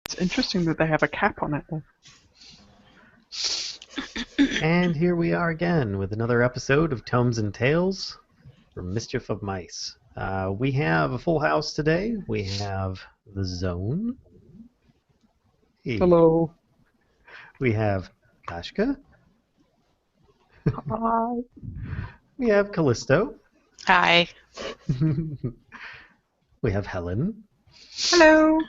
It's interesting that they have a cap on it, though. And here we are again with another episode of Tomes and Tales for Mischief of Mice. We have a full house today. We have the Zone. Hey. Hello. We have Kashka. Hi. We have Callisto. Hi. We have Helen. Hello.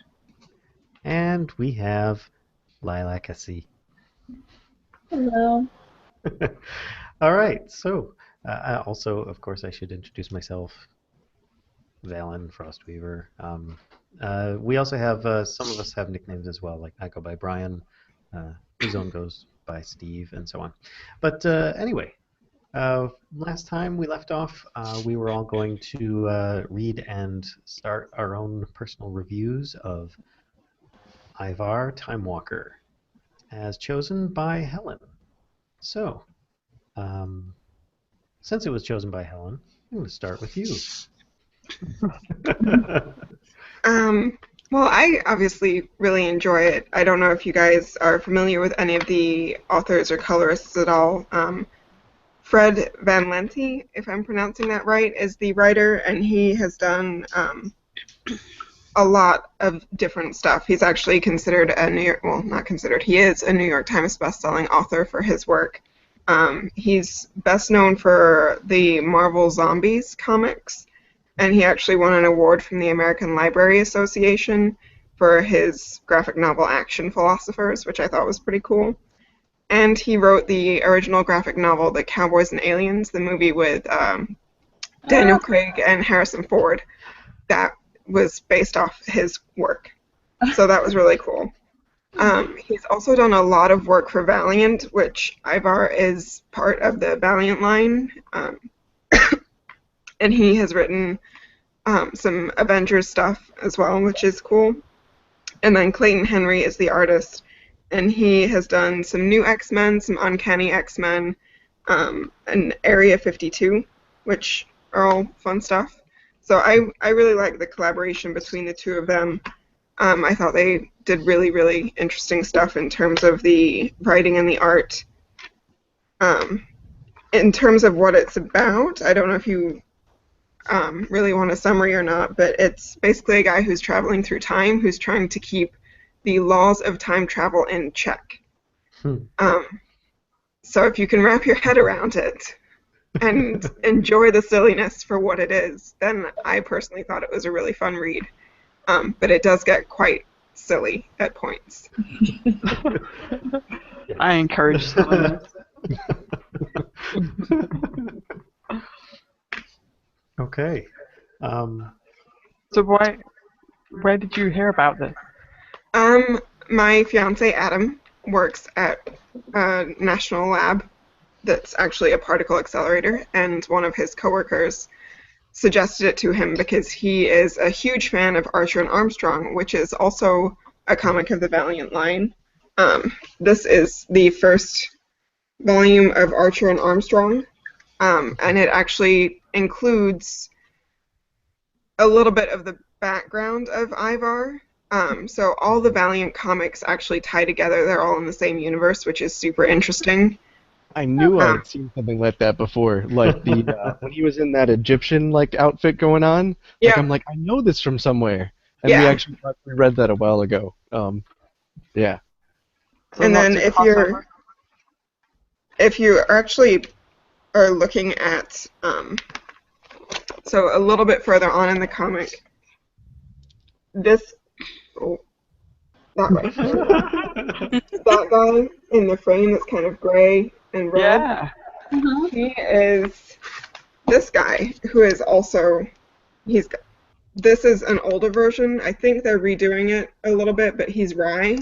And we have Lilac-a-Sea. Hello. All right, so also, of course, I should introduce myself. Valen, Frostweaver. We also have, some of us have nicknames as well, like I go by Brian, whose own goes by Steve, and so on. But anyway, last time we left off, we were all going to read and start our own personal reviews of Ivar, Timewalker, as chosen by Helen. So, since it was chosen by Helen, I'm going to start with you. Well, I obviously really enjoy it. I don't know if you guys are familiar with any of the authors or colorists at all. Fred Van Lente, if I'm pronouncing that right, is the writer, and he has done a lot of different stuff. He's actually considered he is a New York Times bestselling author for his work. He's best known for the Marvel Zombies comics, and he actually won an award from the American Library Association for his graphic novel Action Philosophers, which I thought was pretty cool. And he wrote the original graphic novel, The Cowboys and Aliens, the movie with Daniel Craig and Harrison Ford. That was based off his work. So that was really cool. He's also done a lot of work for Valiant, which Ivar is part of the Valiant line. And he has written some Avengers stuff as well, which is cool. And then Clayton Henry is the artist, and he has done some new X-Men, some Uncanny X-Men, and Area 52, which are all fun stuff. So I really like the collaboration between the two of them. I thought they did really, really interesting stuff in terms of the writing and the art. In terms of what it's about, I don't know if you really want a summary or not, but it's basically a guy who's traveling through time, who's trying to keep the laws of time travel in check. So if you can wrap your head around it and enjoy the silliness for what it is, then I personally thought it was a really fun read. But it does get quite silly at points. I encourage silliness. Okay. So where did you hear about this? My fiance Adam works at a national lab that's actually a particle accelerator, and one of his coworkers suggested it to him because he is a huge fan of Archer and Armstrong, which is also a comic of the Valiant line. This is the first volume of Archer and Armstrong, and it actually includes a little bit of the background of Ivar. So all the Valiant comics actually tie together. They're all in the same universe, which is super interesting. I knew I'd seen something like that before, like the when he was in that Egyptian outfit going on. Yeah. I'm like, I know this from somewhere, and Yeah. we actually read that a while ago. Yeah. So And lots then of if you actually are looking at so a little bit further on in the comic, that guy in the frame that's kind of gray and red. Yeah. He is this guy who is also this is an older version. I think they're redoing it a little bit, but he's Rye.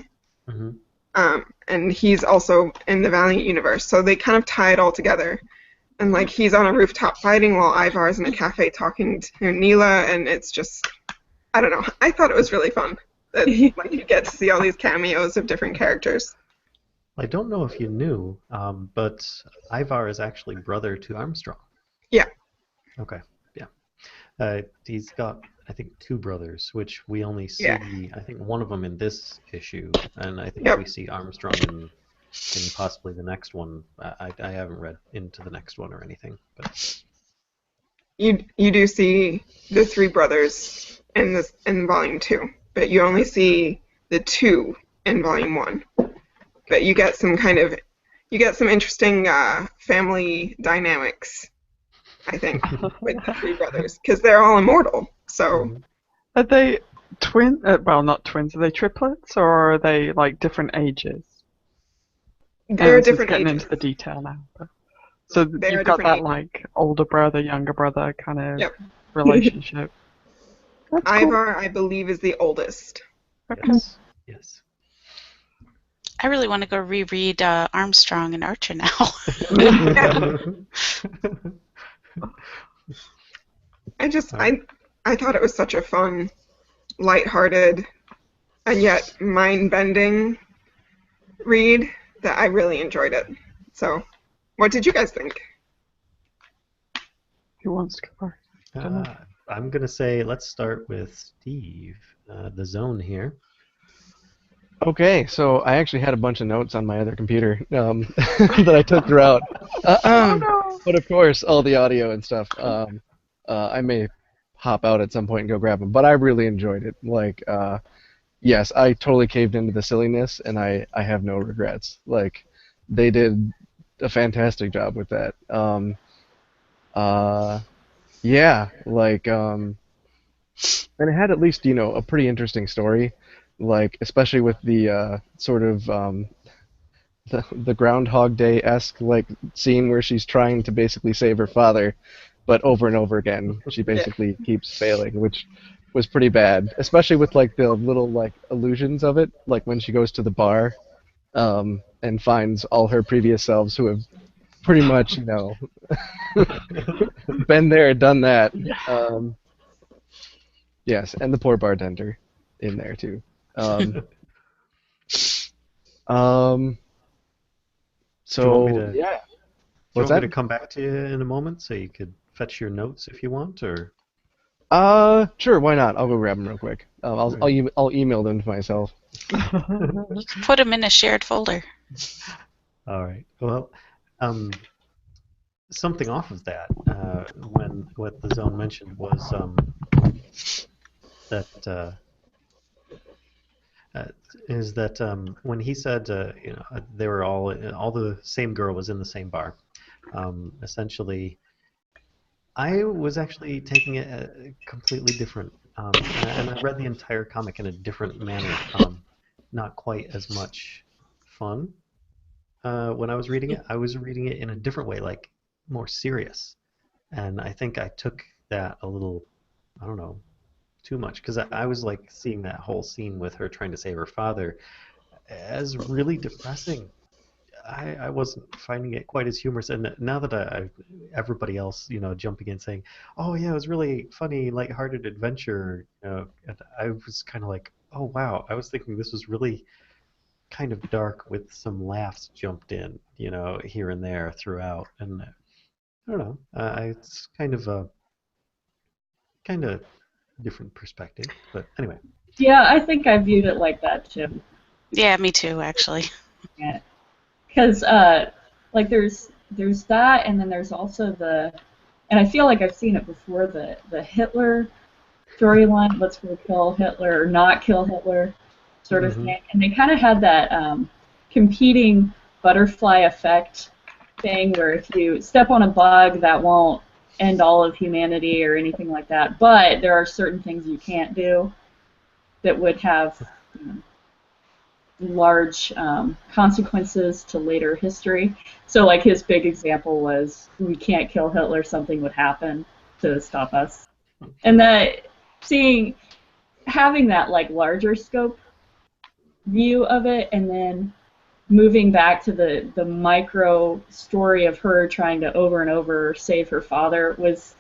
And he's also in the Valiant universe, so they kind of tie it all together. And he's on a rooftop fighting while Ivar's in a cafe talking to Neela, and it's just, I don't know. I thought it was really fun that you get to see all these cameos of different characters. I don't know if you knew, but Ivar is actually brother to Armstrong. Yeah. Okay, yeah. He's got, I think, two brothers, which we only Yeah. see, I think, one of them in this issue, and I think Yep. we see Armstrong in possibly the next one. I haven't read into the next one or anything, but You do see the three brothers in volume 2, but you only see the two in volume 1. But you get some interesting family dynamics, I think, with the three brothers because they're all immortal. So Mhm. Are they twin? Well, not twins. Are they triplets, or are they like different ages? they're This is different getting ages. into the detail now. But, so They are you've got different that ages. like older brother, younger brother kind of Yep. relationship. That's cool. Ivar, I believe, is the oldest. Okay. Yes, yes. I really want to go reread Armstrong and Archer now. I thought it was such a fun, lighthearted, and yet mind-bending read that I really enjoyed it. So, what did you guys think? Who wants to go first? I'm gonna say let's start with Steve, the zone here. Okay, so I actually had a bunch of notes on my other computer that I took throughout. Oh no! But of course, all the audio and stuff. I may hop out at some point and go grab them, but I really enjoyed it. Like, yes, I totally caved into the silliness, and I have no regrets. Like, they did a fantastic job with that. Yeah, like, and it had at least, a pretty interesting story, like, especially with the sort of the Groundhog Day-esque like scene where she's trying to basically save her father, but over and over again she basically keeps failing, which was pretty bad, especially with like the little like illusions of it, like when she goes to the bar and finds all her previous selves who have pretty much, been there, done that. Yes, and the poor bartender in there too. Um, um, Do you want me so to? yeah, Do you what's want me that? to come back to you in a moment so you could fetch your notes if you want, or? Sure, why not? I'll go grab them real quick. Alright. I'll email them to myself. Put them in a shared folder. All right. Well, something off of that, when what the zone mentioned was that uh, is that when he said they were all the same girl was in the same bar. Essentially, I was actually taking it completely different, and I read the entire comic in a different manner. Not quite as much fun when I was reading it. I was reading it in a different way, like more serious. And I think I took that a little, I don't know, too much because I was like seeing that whole scene with her trying to save her father as really depressing. I wasn't finding it quite as humorous, and now that everybody else, jumping in saying, "Oh yeah, it was really funny, lighthearted adventure," and I was kind of like, "Oh wow," I was thinking this was really kind of dark with some laughs jumped in, here and there throughout, and I don't know, it's kind of different perspective, but anyway. Yeah, I think I viewed it like that too. Yeah, me too, actually. Yeah. Because like there's that, and then there's also and I feel like I've seen it before, the Hitler storyline. Let's go kill Hitler or not kill Hitler, sort of Hmm. thing. And they kind of had that competing butterfly effect thing, where if you step on a bug, that won't end all of humanity or anything like that. But there are certain things you can't do that would have, you know, large consequences to later history. So, like, his big example was, we can't kill Hitler, something would happen to stop us. And that, having that, like, larger scope view of it, and then moving back to the micro story of her trying to over and over save her father was,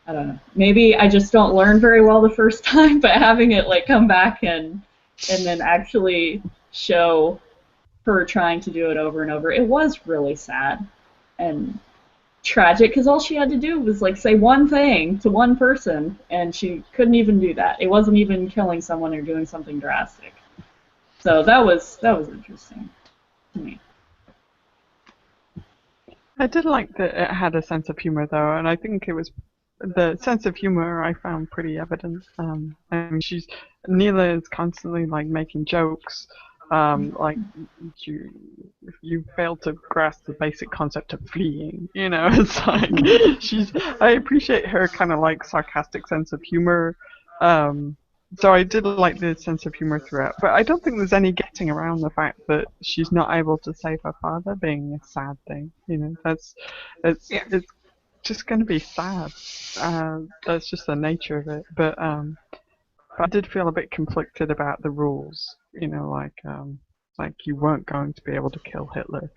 I don't know, maybe I just don't learn very well the first time, but having it, like, come back and then actually show her trying to do it over and over, it was really sad and tragic because all she had to do was like say one thing to one person, and she couldn't even do that. It wasn't even killing someone or doing something drastic. So that was interesting to me. I did like that it had a sense of humor though, and I think it was the sense of humor I found pretty evident. I mean, Neela is constantly like making jokes. Like you fail to grasp the basic concept of fleeing. You know, it's like I appreciate her kind of like sarcastic sense of humor. So I did like the sense of humor throughout, but I don't think there's any getting around the fact that she's not able to save her father being a sad thing. You know, it's just going to be sad. That's just the nature of it. But I did feel a bit conflicted about the rules. You know, like you weren't going to be able to kill Hitler,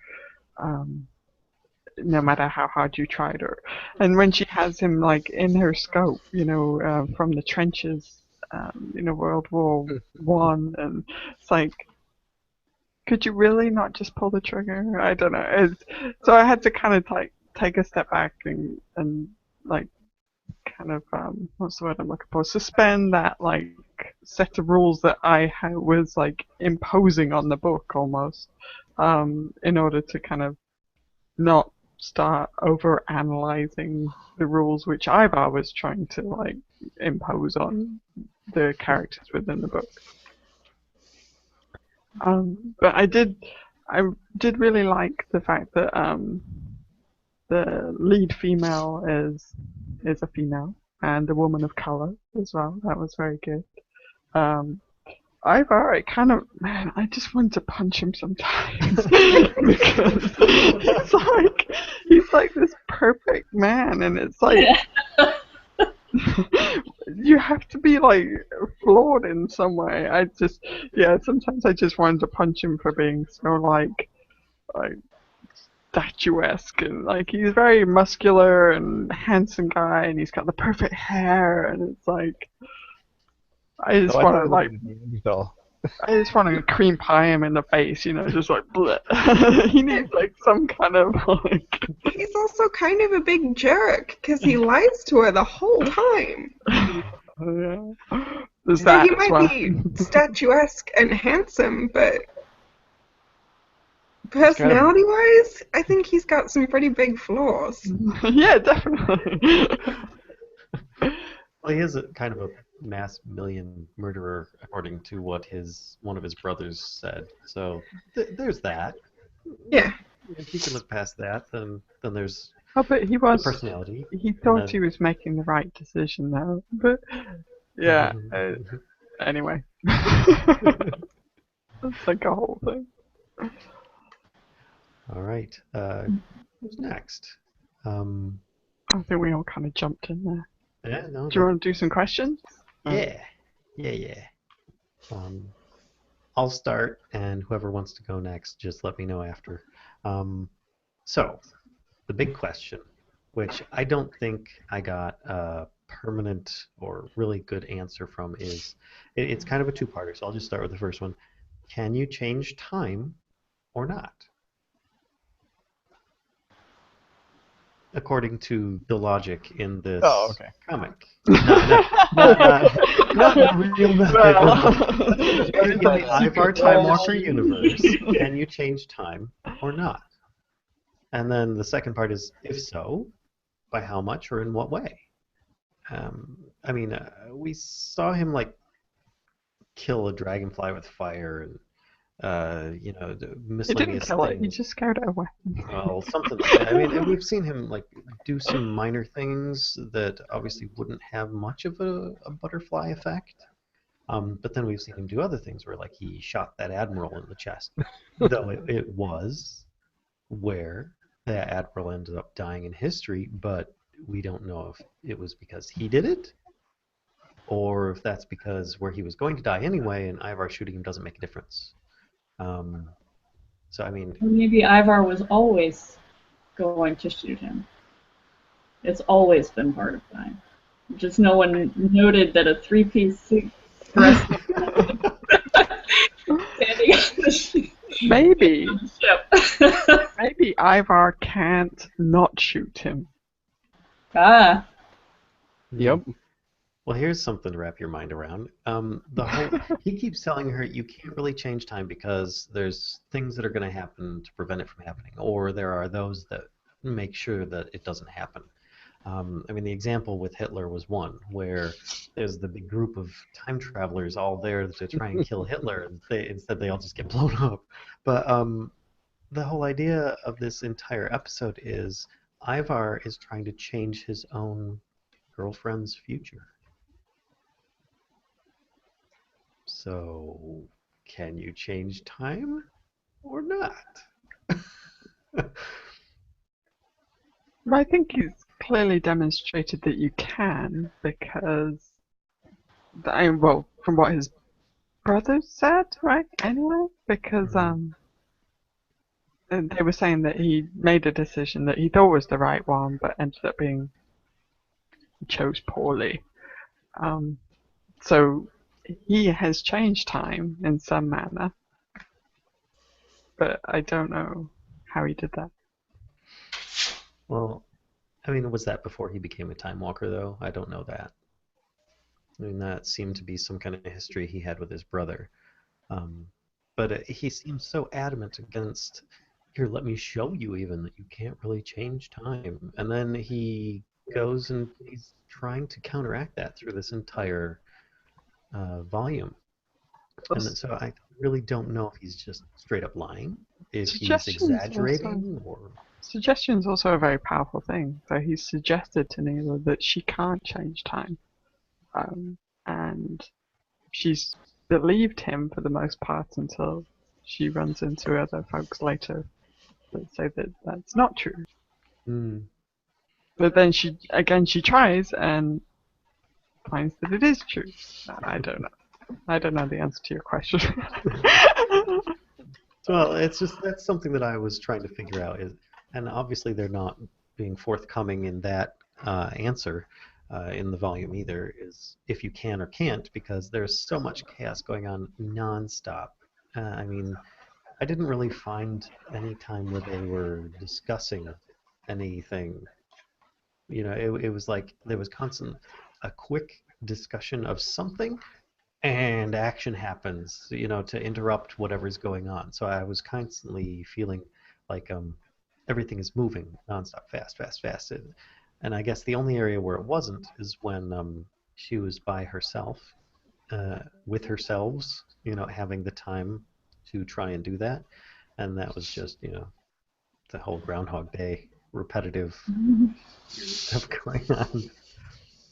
no matter how hard you tried. And when she has him like in her scope, you know, from the trenches. You know, World War One, and it's like, could you really not just pull the trigger? I don't know. So I had to kind of like take a step back and like kind of what's the word I'm looking for? Suspend that like set of rules that I was like imposing on the book almost, in order to kind of not start over analyzing the rules which Ivar was trying to like impose on the characters within the book. But I did really like the fact that the lead female is a female and a woman of color as well. That was very good. Ivar, I just wanted to punch him sometimes because he's like this perfect man, and it's like you have to be like flawed in some way. Sometimes I just wanted to punch him for being so like statuesque, and like he's very muscular and handsome guy, and he's got the perfect hair, and it's like. I just want to like. I just want to cream pie him in the face, you know, just like bleh. He needs like some kind of like. He's also kind of a big jerk because he lies to her the whole time. Yeah. There's So that he as might well. be statuesque and handsome, but personality-wise, I think he's got some pretty big flaws. Yeah, definitely. Well, he is a kind of a mass million murderer, according to what one of his brothers said. So there's that. Yeah. If you can look past that, then there's Oh, but he the was. personality. He thought he was making the right decision, though. But yeah. Anyway, that's like a whole thing. All right. Who's next? I think we all kind of jumped in there. Yeah. No. Do you want to do some questions? Yeah. I'll start, and whoever wants to go next, just let me know after. So, the big question, which I don't think I got a permanent or really good answer from, is it's kind of a two-parter, so I'll just start with the first one. Can you change time or not? According to the logic in this comic. Not in a real method. In the Ivar Timewalker universe, can you change time or not? And then the second part is, if so, by how much or in what way? I mean, we saw him like kill a dragonfly with fire, and miscellaneous He didn't kill it. He things. just scared it away. Well, something like that. I mean, and we've seen him like do some minor things that obviously wouldn't have much of a butterfly effect. But then we've seen him do other things where, like, he shot that admiral in the chest, though it was where that admiral ended up dying in history. But we don't know if it was because he did it, or if that's because where he was going to die anyway, and Ivar shooting him doesn't make a difference. So I mean, maybe Ivar was always going to shoot him. It's always been part of time. Just no one noted that a three-piece suit dressed standing on the Maybe. ship. Maybe Ivar can't not shoot him. Ah, Yep. Well, here's something to wrap your mind around. The whole he keeps telling her you can't really change time because there's things that are going to happen to prevent it from happening, or there are those that make sure that it doesn't happen. I mean, the example with Hitler was one where there's the big group of time travelers all there to try and kill Hitler, and instead they all just get blown up. But the whole idea of this entire episode is Ivar is trying to change his own girlfriend's future. So, can you change time or not? But I think he's clearly demonstrated that you can because, well, from what his brother said, right? Anyway, because they were saying that he made a decision that he thought was the right one, but ended up being chose poorly. So he has changed time in some manner, but I don't know how he did that. Well, I mean, was that before he became a Time Walker, though? I don't know that. I mean, that seemed to be some kind of history he had with his brother. But he seems so adamant against, here, let me show you even that you can't really change time. And then he goes and he's trying to counteract that through this entire volume. And so I really don't know if he's just straight up lying, if he's exaggerating, or... Suggestion's also a very powerful thing. So he's suggested to Neela that she can't change time. And she's believed him for the most part until she runs into other folks later that say that that's not true. But then she tries and finds that it is true. I don't know. I don't know the answer to your question. Well, that's something that I was trying to figure out, and obviously they're not being forthcoming in that answer in the volume either, is if you can or can't, because there's so much chaos going on nonstop. I mean, I didn't really find any time where they were discussing anything. You know, it was like there was a quick discussion of something, and action happens, you know, to interrupt whatever's going on. So I was constantly feeling like everything is moving nonstop, fast, fast, fast. And I guess the only area where it wasn't is when she was by herself, with herselves, you know, having the time to try and do that. And that was just, you know, the whole Groundhog Day repetitive stuff going on.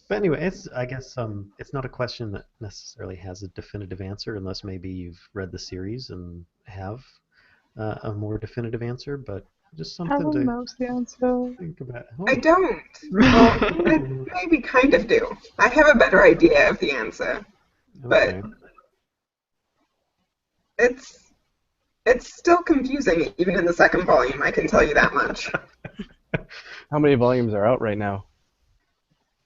But anyway, I guess it's not a question that necessarily has a definitive answer, unless maybe you've read the series and have a more definitive answer. But just something to knows the answer. think about. I don't. Well, I maybe kind of do. I have a better idea of the answer, Okay. but it's still confusing, even in the second volume. I can tell you that much. How many volumes are out right now?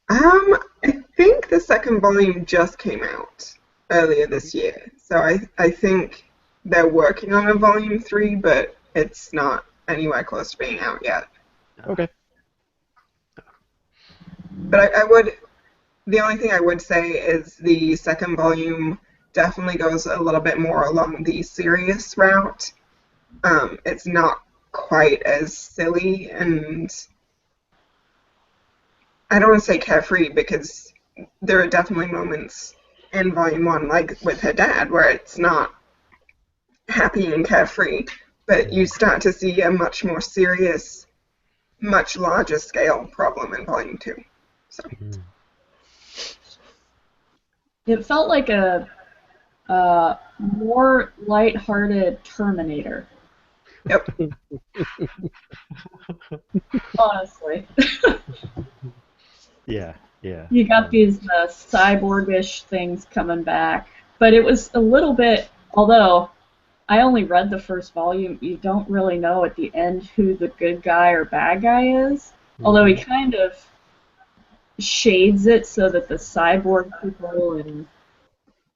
I think the second volume just came out earlier this year, so I think they're working on a volume 3, but it's not anywhere close to being out yet. Okay. But the only thing I would say is the second volume definitely goes a little bit more along the serious route. It's not quite as silly, and I don't want to say carefree, because there are definitely moments in volume 1, like with her dad, where it's not happy and carefree, but you start to see a much more serious, much larger scale problem in volume 2. So. it felt like a more lighthearted Terminator. Yep. Honestly. Yeah. You got these cyborgish things coming back. But it was a little bit, although I only read the first volume, you don't really know at the end who the good guy or bad guy is. Although he kind of shades it so that the cyborg people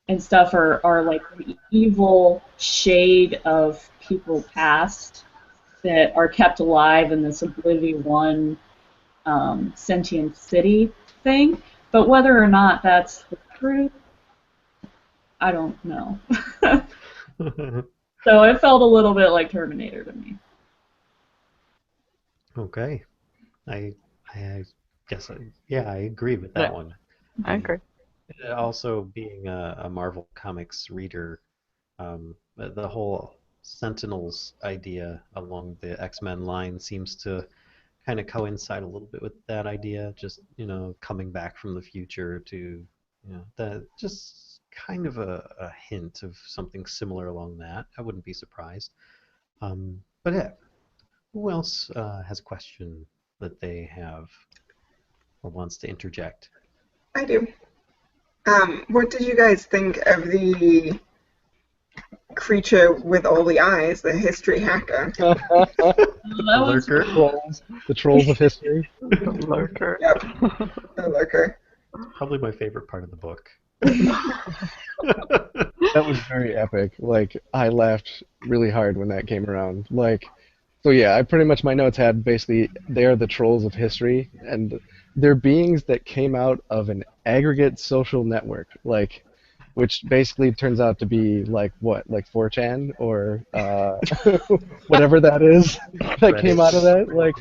and stuff are like the evil shade of people past. that are kept alive in this Oblivion 1 sentient city thing. But whether or not that's the truth, I don't know. So it felt a little bit like Terminator to me. Okay. I guess I agree with that Yeah. one. I agree. Also, being a Marvel Comics reader, the whole Sentinels idea along the X-Men line seems to kind of coincide a little bit with that idea. Just coming back from the future to that just kind of a hint of something similar along that. I wouldn't be surprised. But yeah, who else has a question that they have or wants to interject? I do. What did you guys think of the creature with all the eyes, the history hacker? That was Lurker? The trolls of history. Lurker. Yep, the lurker. Probably my favorite part of the book. That was very epic. Like, I laughed really hard when that came around. Like, so yeah, I pretty much, my notes had basically, they are the trolls of history, and they're beings that came out of an aggregate social network, like, which basically turns out to be like what, like 4chan or whatever that is that came out of that, like,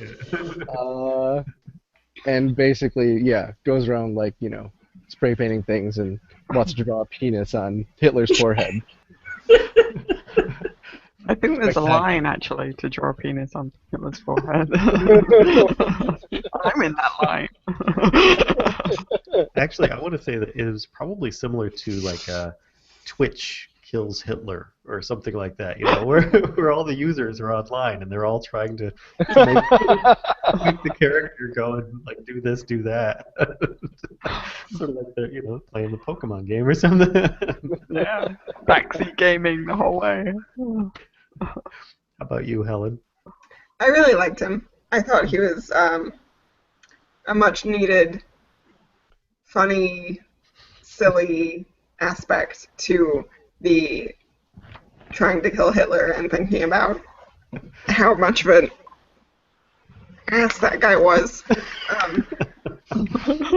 and basically, yeah, goes around like spray painting things and wants to draw a penis on Hitler's forehead. I think there's a Spectacular. line actually to draw a penis on Hitler's forehead. I'm in that line. Actually, I want to say that it was probably similar to like Twitch kills Hitler or something like that. Where all the users are online and they're all trying to make the character go and like do this, do that. Sort of like they're playing the Pokemon game or something. Yeah, backseat gaming the whole way. How about you, Helen? I really liked him. I thought he was a much needed, funny, silly aspect to the trying to kill Hitler and thinking about how much of an ass that guy was.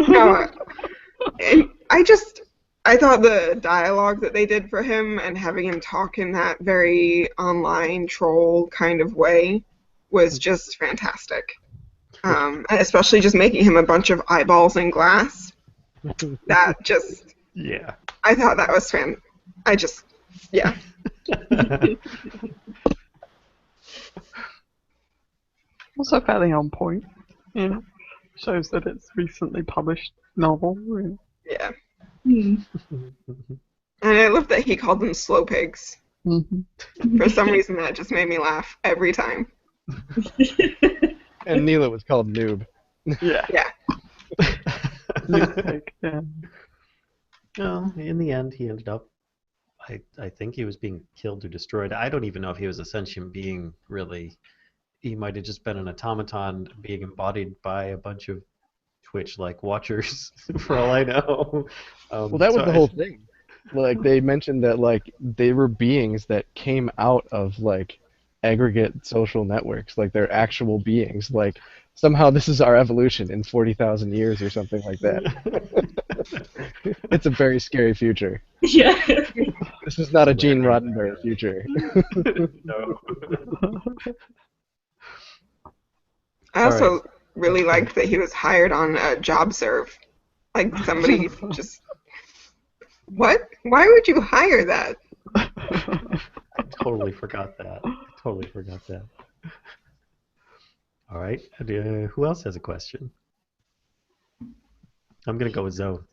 No, and I thought the dialogue that they did for him and having him talk in that very online troll kind of way was just fantastic. And especially just making him a bunch of eyeballs and glass. That just, Yeah. I thought that was yeah. Also fairly on point. Shows that it's recently published novel. Really. Yeah. Hmm. And I love that he called them slow pigs. Mm-hmm. For some reason, that just made me laugh every time. And Neela was called Noob. Yeah. Yeah. Yeah. Well, in the end, he ended up. I think he was being killed or destroyed. I don't even know if he was a sentient being, really. He might have just been an automaton being embodied by a bunch of Twitch-like watchers, for all I know. Well, that was the whole thing. Like, they mentioned that, like, they were beings that came out of, like, aggregate social networks. Like, they're actual beings. Like, somehow this is our evolution in 40,000 years or something like that. It's a very scary future. Yeah. This is not a Gene Roddenberry future. No. I also really liked that he was hired on a job serve. Like somebody just, what? Why would you hire that? I totally forgot that. All right. Who else has a question? I'm going to go with Zone.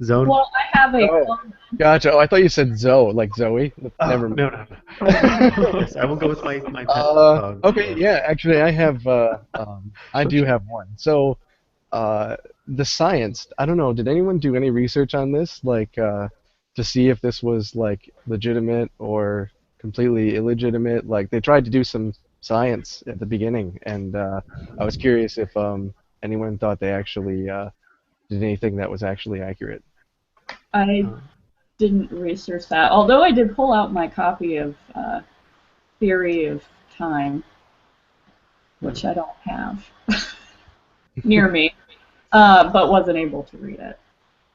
Zone? Well, I have a comment. Gotcha. Oh, I thought you said Zoe, like Zoe. Never mind. No. Yes, I will go with my pet dog. Okay, yeah. Actually, I do have one. So, the science. I don't know. Did anyone do any research on this, like, to see if this was like legitimate or completely illegitimate? Like, they tried to do some science at the beginning, and I was curious if anyone thought they actually did anything that was actually accurate. I didn't research that. Although I did pull out my copy of Theory of Time, which I don't have near me, but wasn't able to read it.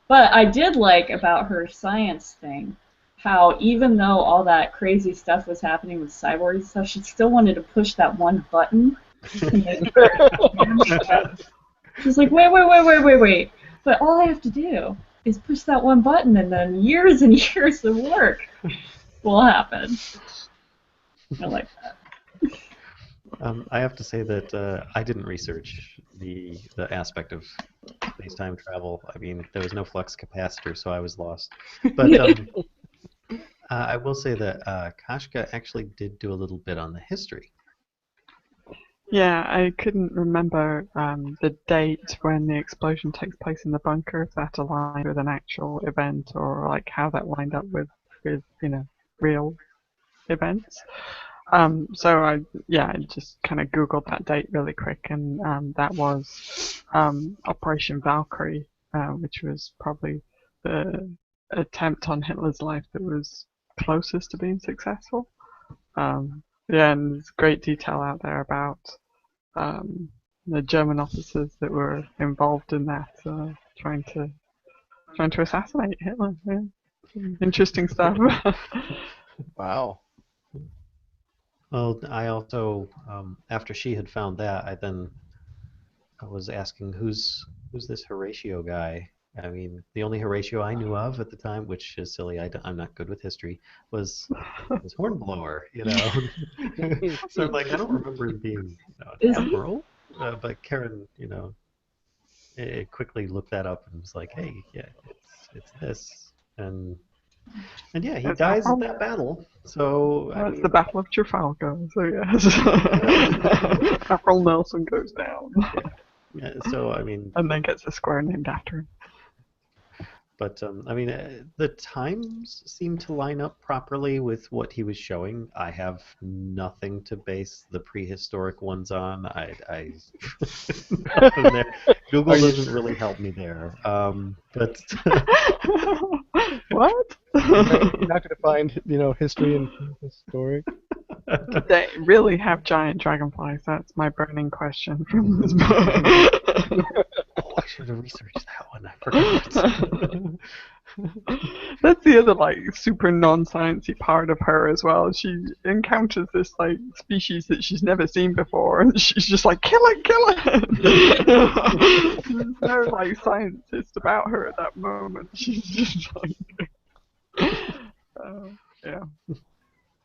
But I did like about her science thing, how even though all that crazy stuff was happening with cyborgs and stuff, she still wanted to push that one button. She's like, wait. But all I have to do is push that one button, and then years and years of work will happen. I like that. I have to say that I didn't research the aspect of space-time travel. I mean, there was no flux capacitor, so I was lost. But I will say that Kashka actually did do a little bit on the history. Yeah, I couldn't remember the date when the explosion takes place in the bunker, if that aligned with an actual event or like how that lined up with real events. So I just kind of Googled that date really quick, and that was Operation Valkyrie, which was probably the attempt on Hitler's life that was closest to being successful. Yeah, and there's great detail out there about the German officers that were involved in that, trying to assassinate Hitler. Yeah. Interesting stuff. Wow. Well, I also, after she had found that, I was asking who's this Horatio guy. I mean, the only Horatio I knew of at the time, which is silly, I'm not good with history, was Hornblower, So I'm like, I don't remember him being an admiral. But Karen, it quickly looked that up and was like, hey, yeah, it's this. And yeah, he dies in that battle. So it's the Battle of Trafalgar. So yes, Admiral Nelson goes down. Yeah, so I mean, and then gets a square named after him. But I mean, the times seem to line up properly with what he was showing. I have nothing to base the prehistoric ones on. I Google doesn't really help me there. But what? You're not going to find, history and historic. Do they really have giant dragonflies? That's my burning question from this book. I should have researched that one. I forgot. That's the other super non-sciencey part of her as well. She encounters this species that she's never seen before, and she's just like, kill it. There's no scientist about her at that moment. She's just yeah,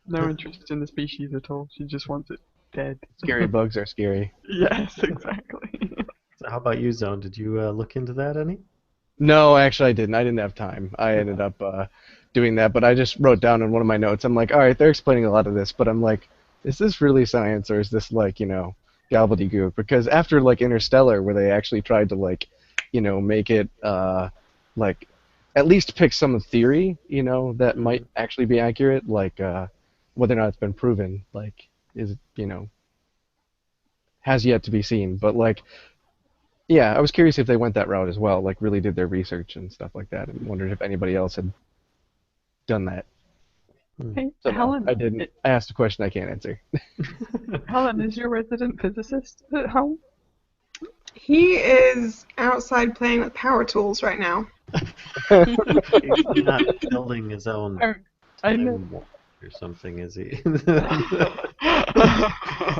no interest in the species at all. She just wants it dead. Scary bugs are scary. Yes, exactly. So how about you, Zone? Did you look into that any? No, actually I didn't. I didn't have time. I ended up doing that, but I just wrote down in one of my notes. I'm like, all right, they're explaining a lot of this, but I'm like, is this really science or is this gobbledygook? Because after Interstellar, where they actually tried to make it at least pick some theory, that might actually be accurate, whether or not it's been proven, is has yet to be seen. But yeah, I was curious if they went that route as well, really did their research and stuff like that, and wondered if anybody else had done that. Hey, So Helen. I didn't. I asked a question I can't answer. Helen, is your resident physicist at home? He is outside playing with power tools right now. He's not building his own I know. Timewalker or something, is he?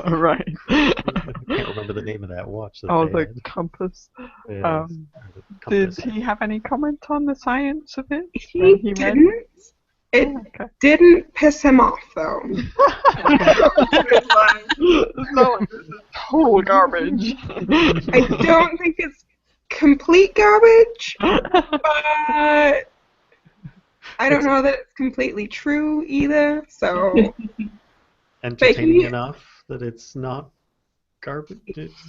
Right. I can't remember the name of that watch. The compass. Yeah, Did he have any comment on the science of it? He didn't. Didn't piss him off, though. It's not this is total garbage. I don't think it's complete garbage, but I don't know that it's completely true either, so... Entertaining enough that it's not garbage,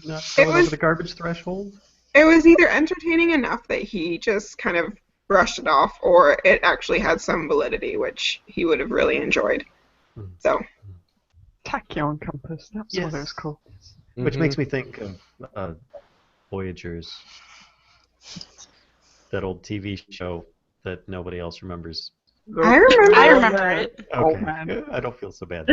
not going over the garbage threshold? It was either entertaining enough that he just kind of brushed it off, or it actually had some validity, which he would have really enjoyed. So... Tachyon compass, that's what it was called. Which makes me think of Voyagers, that old TV show that nobody else remembers I remember. I remember it. Oh Okay, man. I don't feel so bad.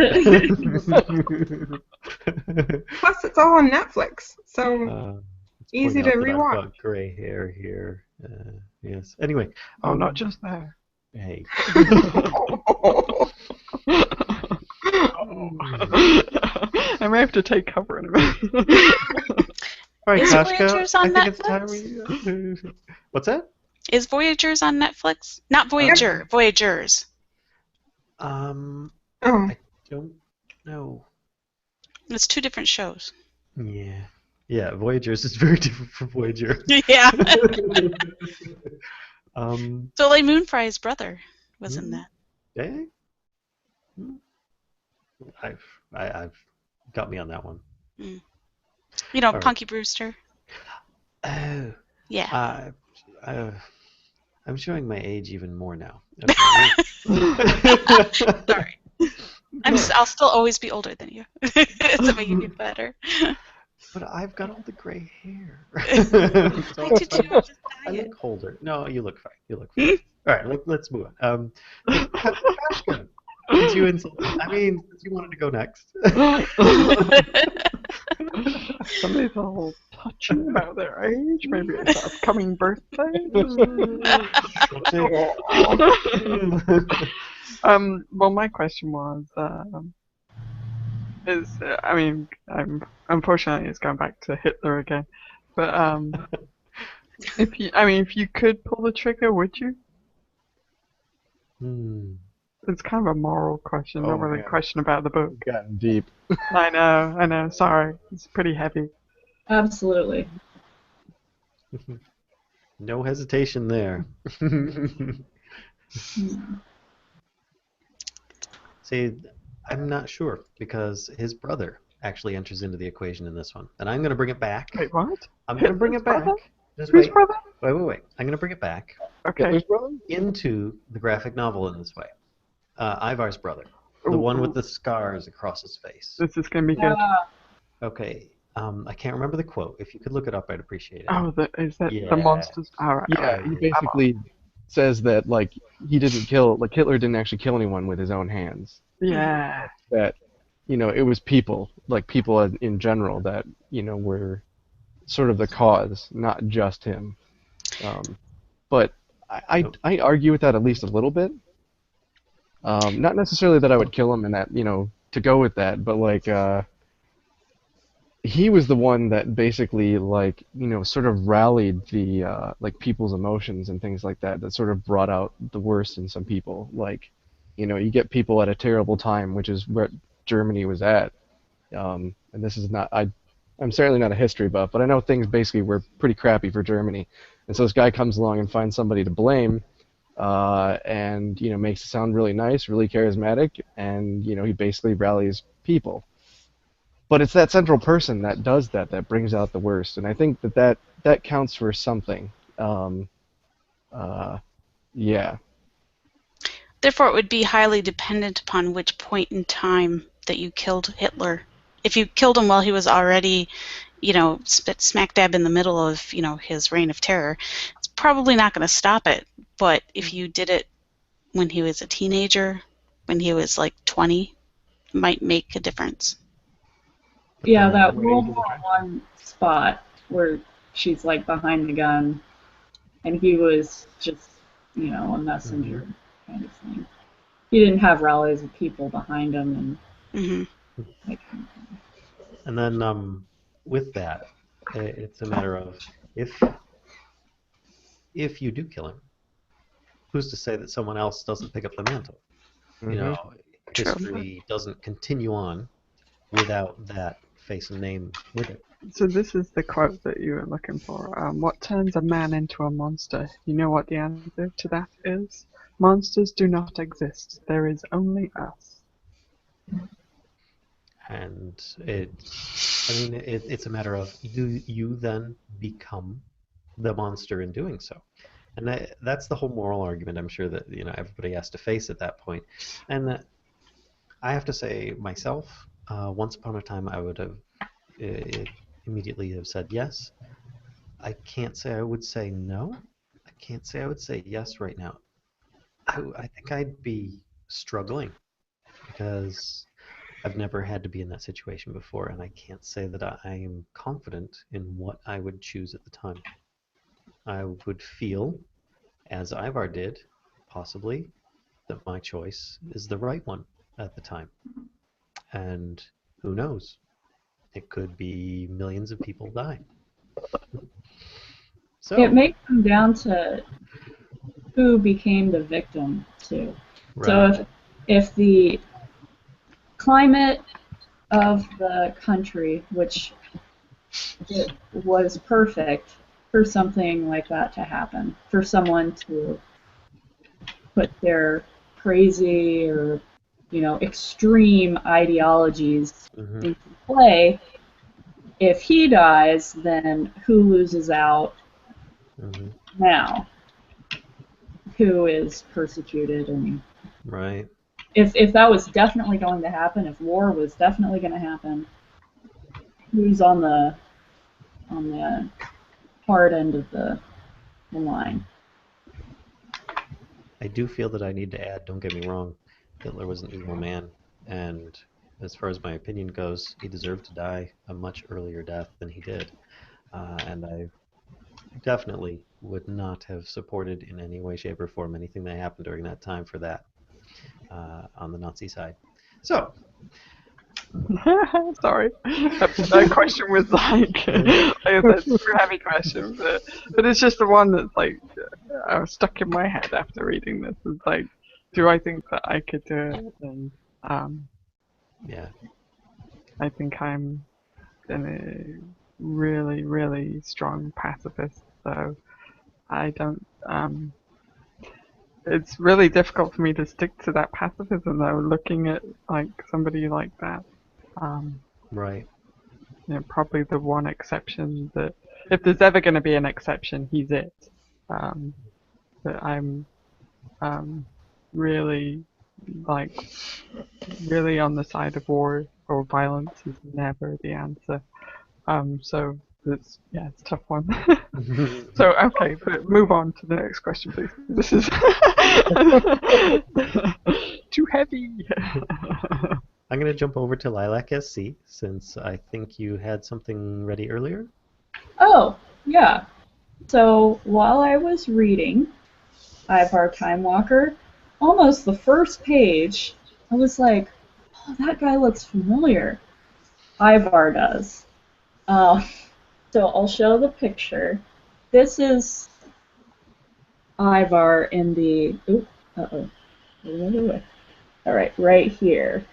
Plus, it's all on Netflix, so Let's easy point to out that I've rewatch. got gray hair here. Yes. Anyway, Oh, not just there. hey. I may have to take cover in a minute. All right, Is Kashka, Voyagers I on think it's time Netflix? we. What's that? Is Voyagers on Netflix? Not Voyager, Voyagers. Oh, I don't know. It's two different shows. Yeah. Yeah, Voyagers is very different from Voyager. Yeah. um, Soleil Moonfry's brother was in that. eh? I've got me on that one. You know, All right. Punky Brewster. Oh, Yeah. I'm showing my age even more now. Sorry. I'll still always be older than you. Doesn't make you feel better. But I've got all the gray hair. I do too. Just I dye it. look older. No, you look fine. You look fine. All right, let's move on. Kashka, since you since you wanted to go next. Somebody's all touchy about their age. Maybe it's their upcoming birthday. Well, my question was, unfortunately, it's going back to Hitler again. But if you could pull the trigger, would you? It's kind of a moral question, not really a question about the book. Gotten deep. I know. Sorry, it's pretty heavy. Absolutely. No hesitation there. See, I'm not sure because his brother actually enters into the equation in this one, and I'm going to bring it back. Wait, what? I'm going to bring it back. Brother? Just Whose wait. brother? Wait. I'm going to bring it back Okay. Hitler's brother? into the graphic novel in this way. Ivar's brother, the Ooh, one with ooh. the scars across his face. This is gonna be good. Okay. I can't remember the quote. If you could look it up, I'd appreciate it. Oh, is that Yeah. the monsters? All right. Yeah, he basically says that he didn't kill, Hitler didn't actually kill anyone with his own hands. Yeah. That it was people, people in general that were sort of the cause, not just him. But I argue with that at least a little bit. Not necessarily that I would kill him and that to go with that, but he was the one that basically sort of rallied the people's emotions and things like that sort of brought out the worst in some people. You get people at a terrible time, which is where Germany was at. And this is not I'm certainly not a history buff, but I know things basically were pretty crappy for Germany. And so this guy comes along and finds somebody to blame, and makes it sound really nice, really charismatic, and he basically rallies people. But it's that central person that does that brings out the worst, and I think that counts for something. Yeah. Therefore, it would be highly dependent upon which point in time that you killed Hitler. If you killed him while he was already, smack dab in the middle of, his reign of terror, it's probably not going to stop it. But if you did it when he was a teenager, when he was 20, it might make a difference. Yeah, that World War I spot where she's behind the gun, and he was just, a messenger kind of thing. He didn't have rallies of people behind him, and And then with that, it's a matter of if you do kill him, who's to say that someone else doesn't pick up the mantle? History doesn't continue on without that face and name with it. So this is the quote that you were looking for. What turns a man into a monster? You know what the answer to that is? Monsters do not exist. There is only us. And it's a matter of you then become the monster in doing so. And that's the whole moral argument I'm sure that everybody has to face at that point. And I have to say myself, once upon a time I would have immediately have said yes. I can't say I would say no. I can't say I would say yes right now. I think I'd be struggling because I've never had to be in that situation before, and I can't say that I am confident in what I would choose at the time. I would feel, as Ivar did, possibly, that my choice is the right one at the time. And who knows? It could be millions of people die. It So, may come down to who became the victim too. So right. if the climate of the country, which it was perfect for something like that to happen, for someone to put their crazy or extreme ideologies Hmm. into play. If he dies, then who loses out Hmm. now? Who is persecuted? And Right. if that was definitely going to happen, if war was definitely going to happen, who's on the hard end of the line? I do feel that I need to add, don't get me wrong, Hitler was an evil man, and as far as my opinion goes, he deserved to die a much earlier death than he did. And I definitely would not have supported in any way, shape, or form anything that happened during that time for that on the Nazi side. So, Sorry, that question was like, like a super heavy question, but it's just the one that's like stuck in my head after reading this. It's like, do I think that I could do it? And yeah. I think I'm a really, really strong pacifist, so I don't. It's really difficult for me to stick to that pacifism though. Looking at like somebody like that. Um, Right. Probably the one exception that, if there's ever going to be an exception, he's it. Um, but I'm really, like, really on the side of war or violence is never the answer. So it's a tough one. So okay, but move on to the next question, please. This is too heavy. I'm going to jump over to Lilac SC since I think you had something ready earlier. Oh, yeah. So while I was reading Ivar Timewalker, almost the first page, I was like, oh, that guy looks familiar. Ivar does. Uh, so I'll show the picture. This is Ivar in the. Oop, uh-oh. All right, right here.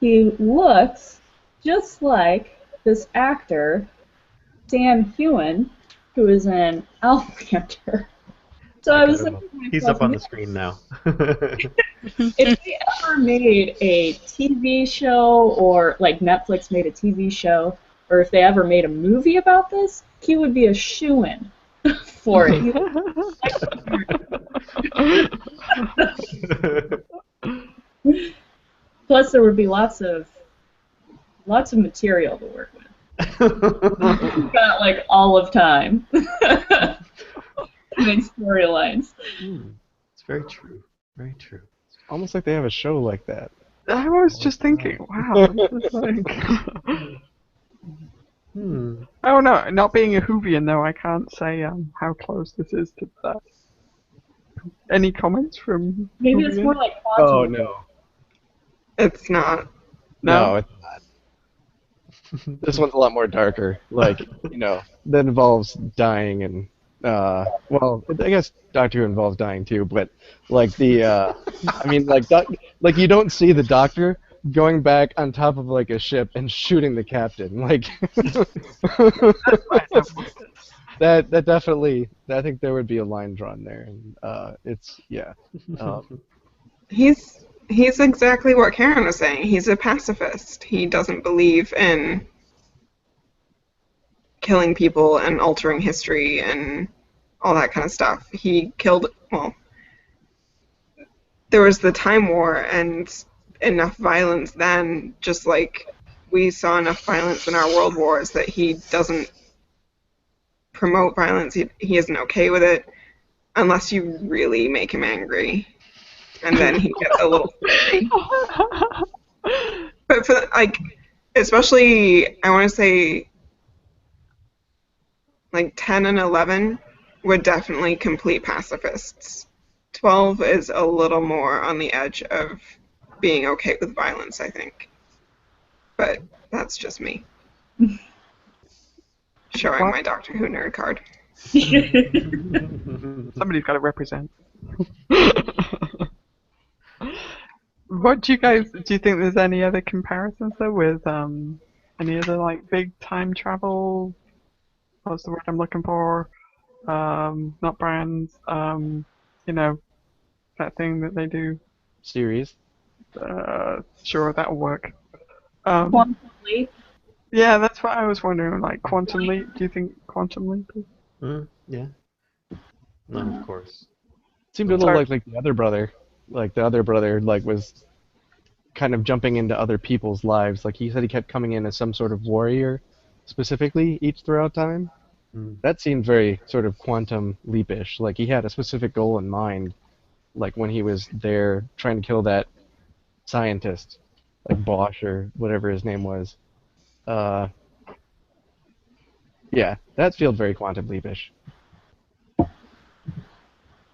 He looks just like this actor, Sam Heughan, who is in Outlander. So I I got was him thinking up. to He's myself, up on the screen now. if they ever made a TV show, or like Netflix made a TV show, or if they ever made a movie about this, he would be a shoo-in for it. Plus, there would be lots of material to work with. You've got like all of time. Main storylines. It's very true. Very true. Almost like they have a show like that. I was just thinking, wow, this is like. Oh no, not being a Whovian though, I can't say how close this is to that. Any comments from Maybe it's more Whovian? like Oh quantum. no, It's not. No? it's not. This one's a lot more darker. Like that involves dying and well, I guess Doctor Who involves dying too, but like I mean, like you don't see the Doctor going back on top of like a ship and shooting the captain. Like that definitely, I think there would be a line drawn there, and it's yeah. He's exactly what Karen was saying. He's a pacifist. He doesn't believe in killing people and altering history and all that kind of stuff. He killed, well, there was the Time War and enough violence then, just like we saw enough violence in our world wars, that he doesn't promote violence. He isn't okay with it. unless you really make him angry, and then he gets a little scary. But for like, especially, I want to say like 10 and 11 would definitely complete pacifists. 12 is a little more on the edge of being okay with violence, I think. But that's just me. Showing my Doctor Who nerd card. Somebody's got to represent. What do you guys, do you think there's any other comparisons though with any other like big time travel, what's the word I'm looking for? Not brands, you know, that thing that they do. Series. Sure, that'll work. Quantum Leap. Yeah, that's what I was wondering, like Quantum Leap, do you think Quantum Leap is? Yeah. No, of course. Seemed a little like the other brother. Like the other brother was kind of jumping into other people's lives. Like he said he kept coming in as some sort of warrior specifically each throughout time. That seemed very sort of Quantum Leap-ish. Like he had a specific goal in mind, like when he was there trying to kill that scientist, like Bosch or whatever his name was. Yeah, that feels very Quantum Leap-ish.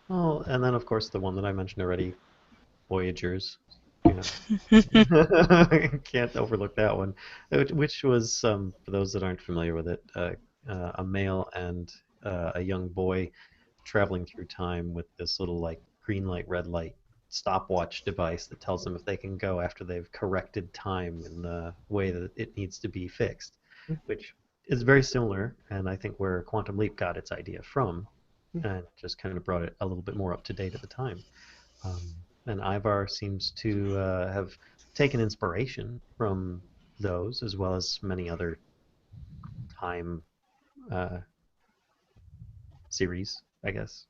Oh, and then of course the one that I mentioned already, Voyagers. You know, can't overlook that one, which was for those that aren't familiar with it, a male and a young boy traveling through time with this little like green light, red light stopwatch device that tells them if they can go after they've corrected time in the way that it needs to be fixed, which is very similar, and I think where Quantum Leap got its idea from, and just kind of brought it a little bit more up to date at the time. And Ivar seems to have taken inspiration from those, as well as many other time series, I guess.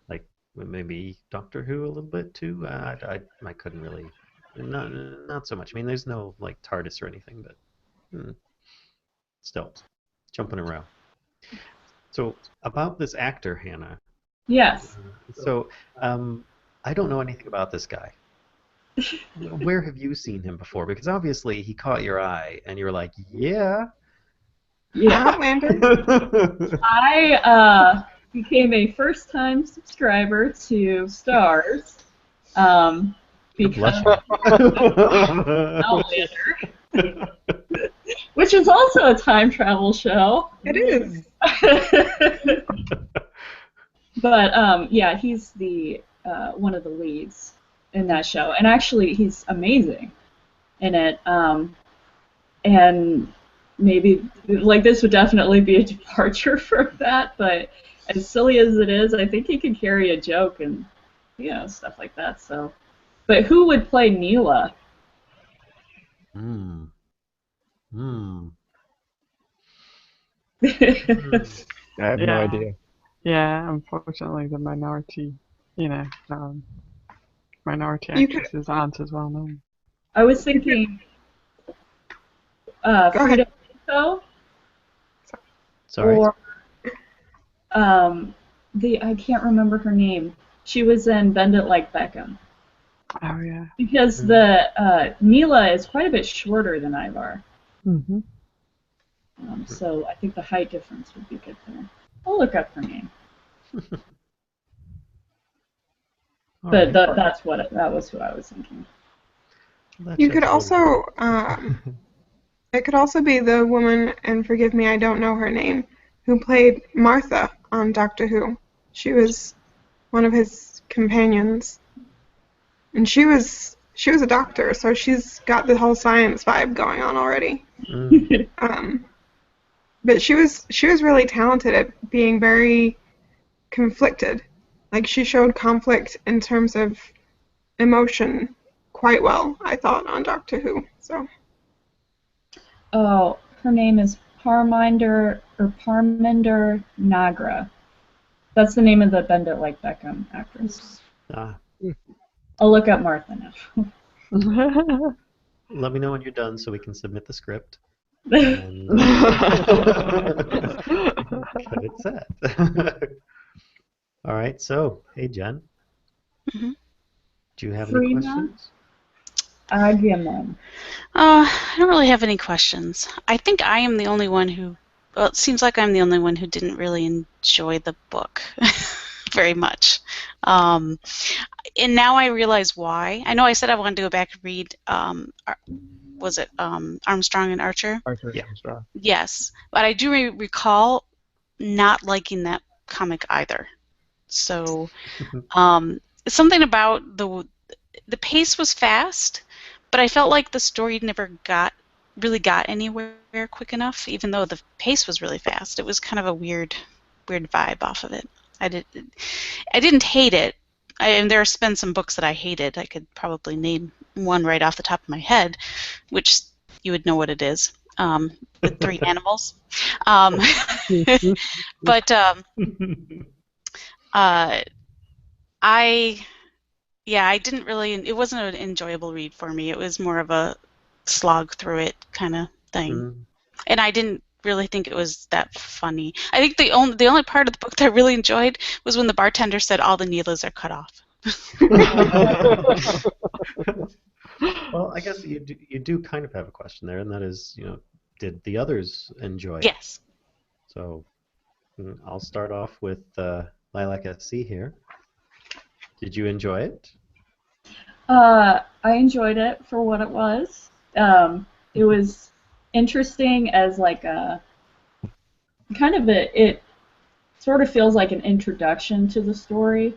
Like maybe Doctor Who a little bit too. I couldn't really, not so much. I mean, there's no like TARDIS or anything, but still jumping around. So about this actor, Hannah. Yes. So I don't know anything about this guy. Where have you seen him before? Because obviously he caught your eye, and you were like, "Yeah." Yeah. Outlander. I became a first-time subscriber to Stars because Outlander, which is also a time travel show. It is. But yeah, he's the one of the leads in that show, and actually he's amazing in it. And maybe like this would definitely be a departure from that, but as silly as it is, I think he can carry a joke and stuff like that. So, but who would play Neela? I have no idea. Yeah, unfortunately the minority, minority actresses aren't as well known. I was thinking Frida Pinto. Sorry. Or I can't remember her name. She was in Bend It Like Beckham. Oh yeah. Because the Neela is quite a bit shorter than Ivar. Mm-hmm. So I think the height difference would be good there. I'll look up her name. But that was who I was thinking. You could also, it could also be the woman, and forgive me, I don't know her name, who played Martha on Doctor Who. She was one of his companions, and she was a doctor, so she's got the whole science vibe going on already. But she was really talented at being very conflicted. Like she showed conflict in terms of emotion quite well, I thought, on Doctor Who. So. Oh, her name is Parminder Nagra. That's the name of the Bend It Like Beckham actress. I'll look up Martha now. Let me know when you're done so we can submit the script. But Cut it set. All right. So, hey, Jen, Hmm. do you have any Freema, questions? Agumon. I don't really have any questions. I think I am the only one who. Well, it seems like I'm the only one who didn't really enjoy the book very much. Um, and now I realize why. I know I said I wanted to go back and read. Was it Armstrong and Archer? Arthur Yeah. Armstrong. Yes, but I do recall not liking that comic either. So something about the pace was fast, but I felt like the story never got anywhere quick enough. Even though the pace was really fast, it was kind of a weird vibe off of it. I didn't hate it. And there's been some books that I hated. I could probably name one right off the top of my head, which you would know what it is. The three animals. Um, but uh, I yeah, I didn't really. It wasn't an enjoyable read for me. It was more of a slog through it kind of thing, Mm. and I didn't really think it was that funny. I think the only part of the book that I really enjoyed was when the bartender said all the needles are cut off. Well, I guess you do kind of have a question there, and that is, did the others enjoy it? Yes. So I'll start off with Lilac SC here. Did you enjoy it? I enjoyed it for what it was. It was interesting as like a kind of it sort of feels like an introduction to the story,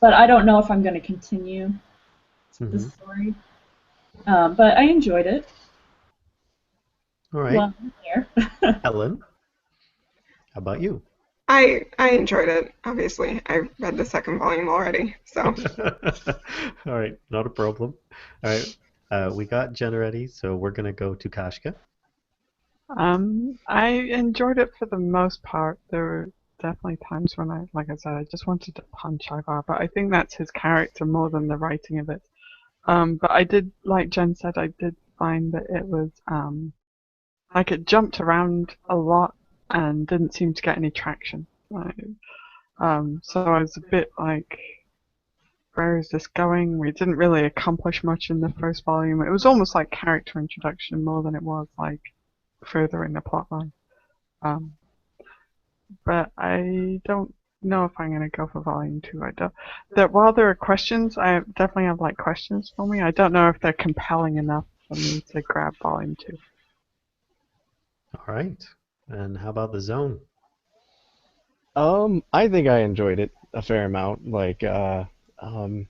but I don't know if I'm going to continue the Hmm. story. But I enjoyed it. All right. Well, I'm here. Ellen, how about you? I enjoyed it. Obviously, I read the second volume already, so. All right, not a problem. All right, we got Jen ready, so we're gonna go to Kashka. I enjoyed it for the most part. There were definitely times when like I said, I just wanted to punch Ivar, but I think that's his character more than the writing of it. But I did, like Jen said, I did find that it was, like it jumped around a lot and didn't seem to get any traction. So I was a bit like, where is this going? We didn't really accomplish much in the first volume. It was almost like character introduction more than it was like further in the plotline. Um, but I don't know if I'm gonna go for volume two. I don't. That while there are questions, I definitely have like questions for me. I don't know if they're compelling enough for me to grab volume two. All right, and how about the zone? I think I enjoyed it a fair amount. Um,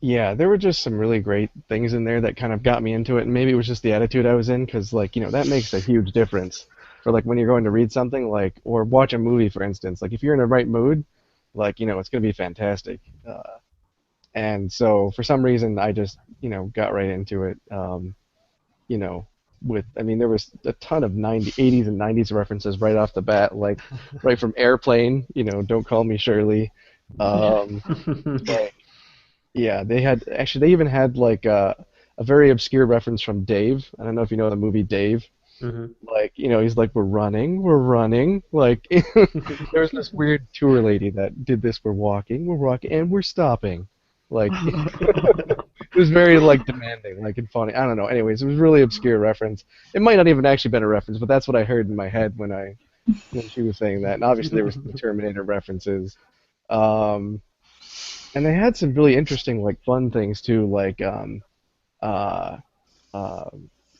yeah, there were just some really great things in there that kind of got me into it, and maybe it was just the attitude I was in, because that makes a huge difference for like when you're going to read something like or watch a movie, for instance. Like if you're in the right mood, it's gonna be fantastic. And so for some reason, I just got right into it. You know, there was a ton of 80s and 90s references right off the bat, like right from Airplane, Don't Call Me Shirley. Um, like, yeah, they even had like a very obscure reference from Dave. I don't know if you know the movie Dave. Hmm. Like, he's like, we're running. Like, there was this weird tour lady that did this, we're walking, and we're stopping. Like, it was very like demanding, like and funny. I don't know. Anyways, it was really obscure reference. It might not even actually been a reference, but that's what I heard in my head when she was saying that. And obviously there was the Terminator references. Um, and they had some really interesting, like fun things too, uh, uh,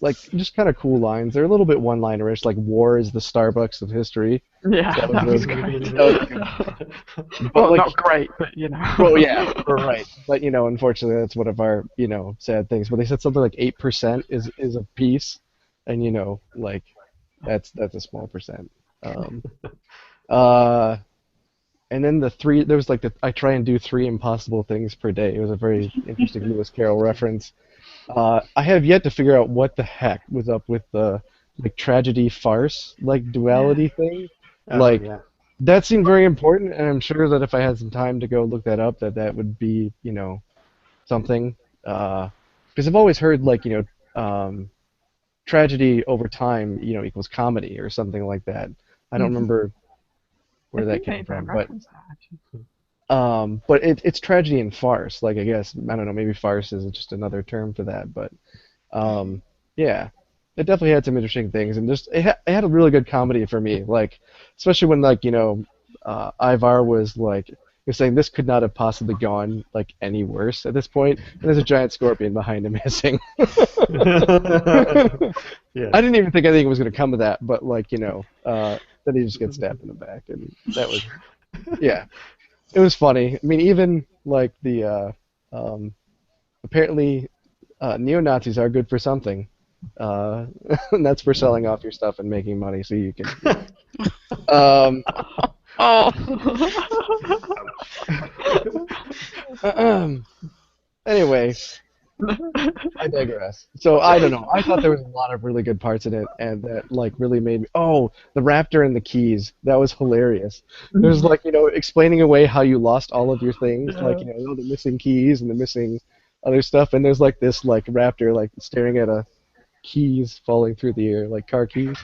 like just kind of cool lines. They're a little bit one-linerish, like "War is the Starbucks of history." Yeah, That was that was really great. that was a good one. But Well, like, not great, but well, yeah, we're right. But unfortunately, that's one of our sad things. But they said something like 8% is a piece, and like that's a small percent. Um, uh, and then there was like I try and do three impossible things per day. It was a very interesting Lewis Carroll reference. I have yet to figure out what the heck was up with the like tragedy farce like Yeah. duality thing. Oh Like yeah. that seemed very important, and I'm sure that if I had some time to go look that up, that would be something. Because I've always heard like tragedy over time equals comedy or something like that. I don't Mhm. remember where I that think came they from. reference that actually. But it's tragedy and farce. Like I guess I don't know. Maybe farce is just another term for that. But yeah, it definitely had some interesting things, and just it had a really good comedy for me. Like especially when like Ivar was like you're saying this could not have possibly gone like any worse at this point, and there's a giant scorpion behind him hissing. Yeah. I didn't even think anything was going to come of that, but like then he just gets stabbed in the back, and that was yeah, it was funny. I mean, even like the apparently neo-Nazis are good for something, and that's for selling off your stuff and making money so you can. Um, Oh, anyway, I digress. So I don't know. I thought there was a lot of really good parts in it, and that like really made me. Oh, the raptor and the keys. That was hilarious. There's like explaining away how you lost all of your things, like the missing keys and the missing other stuff, and there's like this like raptor like staring at a keys falling through the air, like car keys.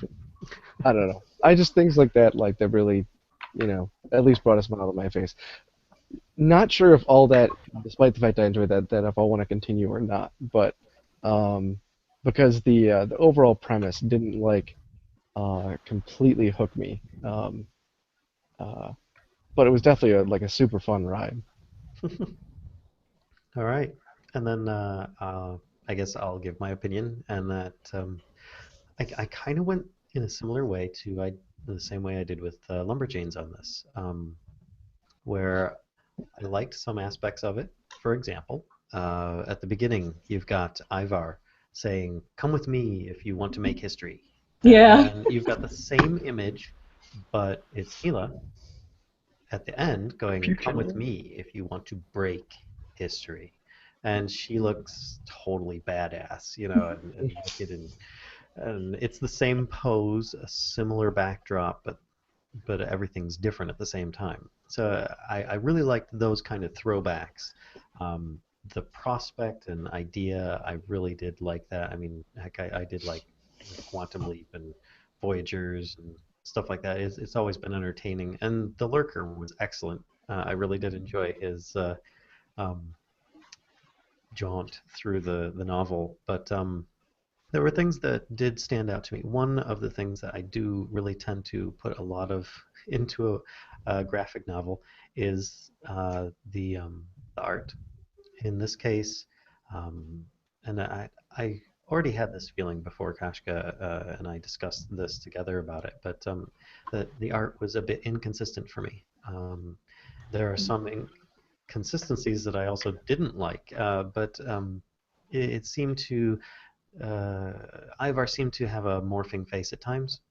I don't know. I just things like that really, at least brought a smile to my face. Not sure if all that, despite the fact I enjoyed that if I want to continue or not, but um, because the overall premise didn't like completely hook me, uh, but it was definitely like a super fun ride. All right. And then I guess I'll give my opinion, and that I kind of went in a similar way to the same way I did with Lumberjanes on this, where I liked some aspects of it. For example, at the beginning, you've got Ivar saying, "Come with me if you want to make history," and Yeah. then you've got the same image, but it's Mila at the end going, Future "Come with me. me if you want to break history." And she looks totally badass, and naked, and it's the same pose, a similar backdrop, but everything's different at the same time. So I really liked those kind of throwbacks. The prospect and idea, I really did like that. I mean, heck, I did like Quantum Leap and Voyagers and stuff like that. It's always been entertaining, and the Lurker was excellent. I really did enjoy his um, jaunt through the novel, but there were things that did stand out to me. One of the things that I do really tend to put a lot of into a graphic novel is the art. In this case, um, and I already had this feeling before Kashka and I discussed this together about it, but the art was a bit inconsistent for me. There are some inconsistencies that I also didn't like, but it seemed to Ivar seemed to have a morphing face at times,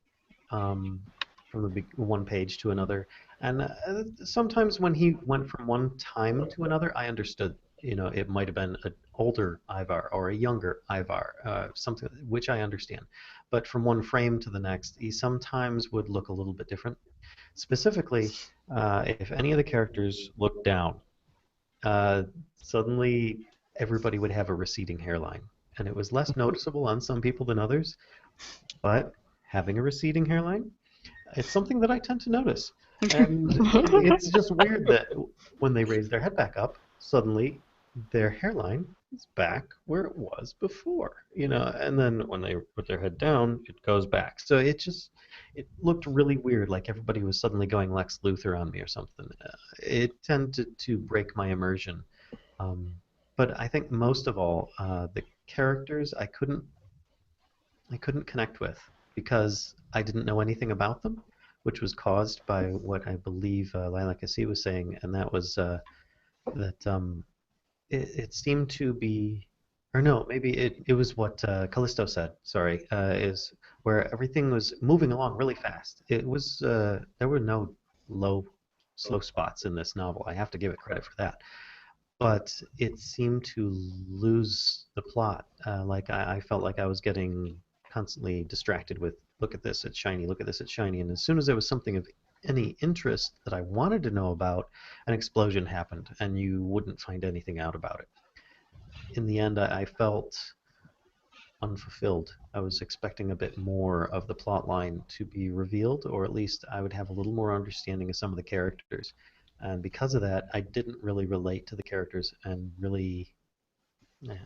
um, from one page to another, and sometimes when he went from one time to another, I understood. It might have been an older Ivar or a younger Ivar, something which I understand. But from one frame to the next, he sometimes would look a little bit different. Specifically, if any of the characters looked down, uh, suddenly everybody would have a receding hairline. And it was less noticeable on some people than others, but having a receding hairline, it's something that I tend to notice. And it's just weird that when they raise their head back up, suddenly their hairline is back where it was before, and then when they put their head down, it goes back. So it looked really weird, like everybody was suddenly going Lex Luthor on me or something. It tended to break my immersion. Um, but I think most of all, the characters I couldn't connect with because I didn't know anything about them, which was caused by what I believe Lilac Asi was saying, and that was that it seemed to be, or no, maybe it was what Callisto said. Sorry, is where everything was moving along really fast. It was there were no slow spots in this novel. I have to give it credit for that, but it seemed to lose the plot. Like I felt like I was getting constantly distracted with, look at this, it's shiny, look at this, it's shiny, and as soon as there was something of any interest that I wanted to know about, an explosion happened, and you wouldn't find anything out about it. In the end, I felt unfulfilled. I was expecting a bit more of the plot line to be revealed, or at least I would have a little more understanding of some of the characters. And because of that, I didn't really relate to the characters and really,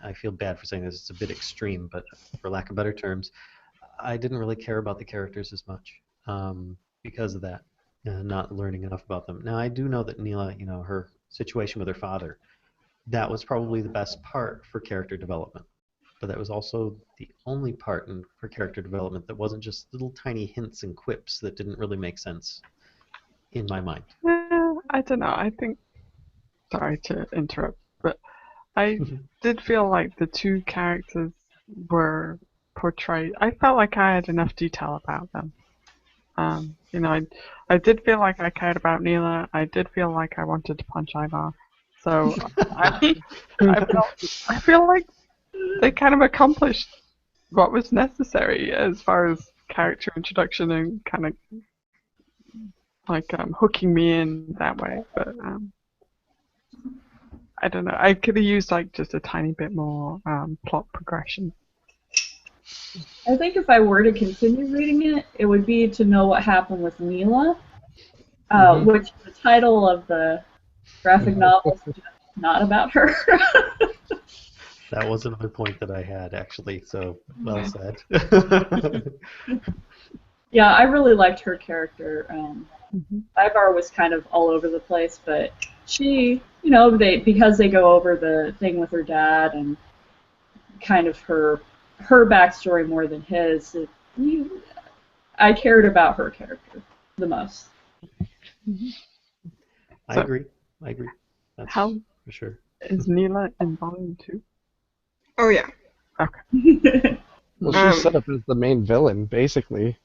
I feel bad for saying this, it's a bit extreme, but for lack of better terms, I didn't really care about the characters as much because of that, not learning enough about them. Now, I do know that Neela, her situation with her father, that was probably the best part for character development. But that was also the only part for character development that wasn't just little tiny hints and quips that didn't really make sense in my mind. I don't know. I think. Sorry to interrupt, but I did feel like the two characters were portrayed. I felt like I had enough detail about them. I did feel like I cared about Neela. I did feel like I wanted to punch Ivar. So I feel like they kind of accomplished what was necessary as far as character introduction and kind of like hooking me in that way. But I don't know. I could have used like just a tiny bit more plot progression. I think if I were to continue reading it, it would be to know what happened with Neela, which the title of the graphic novel is just not about her. That was another point that I had, actually, so well said. Yeah, I really liked her character. Ivar was kind of all over the place, but she, because they go over the thing with her dad and kind of her backstory more than his, I cared about her character the most. I agree. That's How for sure. Is Neela in volume 2? Oh yeah. Okay. Well, she's set up as the main villain, basically.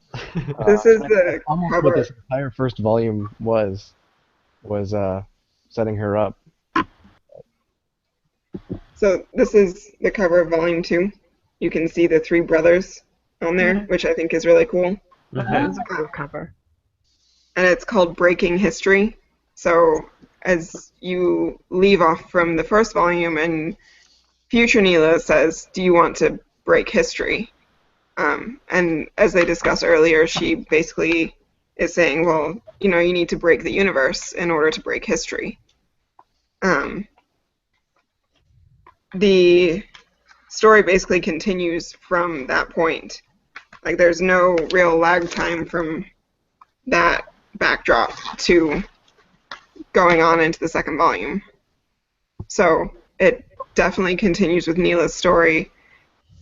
This is the almost cover. what this entire first volume was setting her up. So this is the cover of volume 2. You can see the three brothers on there, which I think is really cool. It's a cool cover. And it's called Breaking History. So as you leave off from the first volume, and future Neela says, "Do you want to break history?" And as they discussed earlier, she basically is saying, well, you need to break the universe in order to break history. The story basically continues from that point. Like, there's no real lag time from that backdrop to going on into the second volume. So it definitely continues with Neela's story.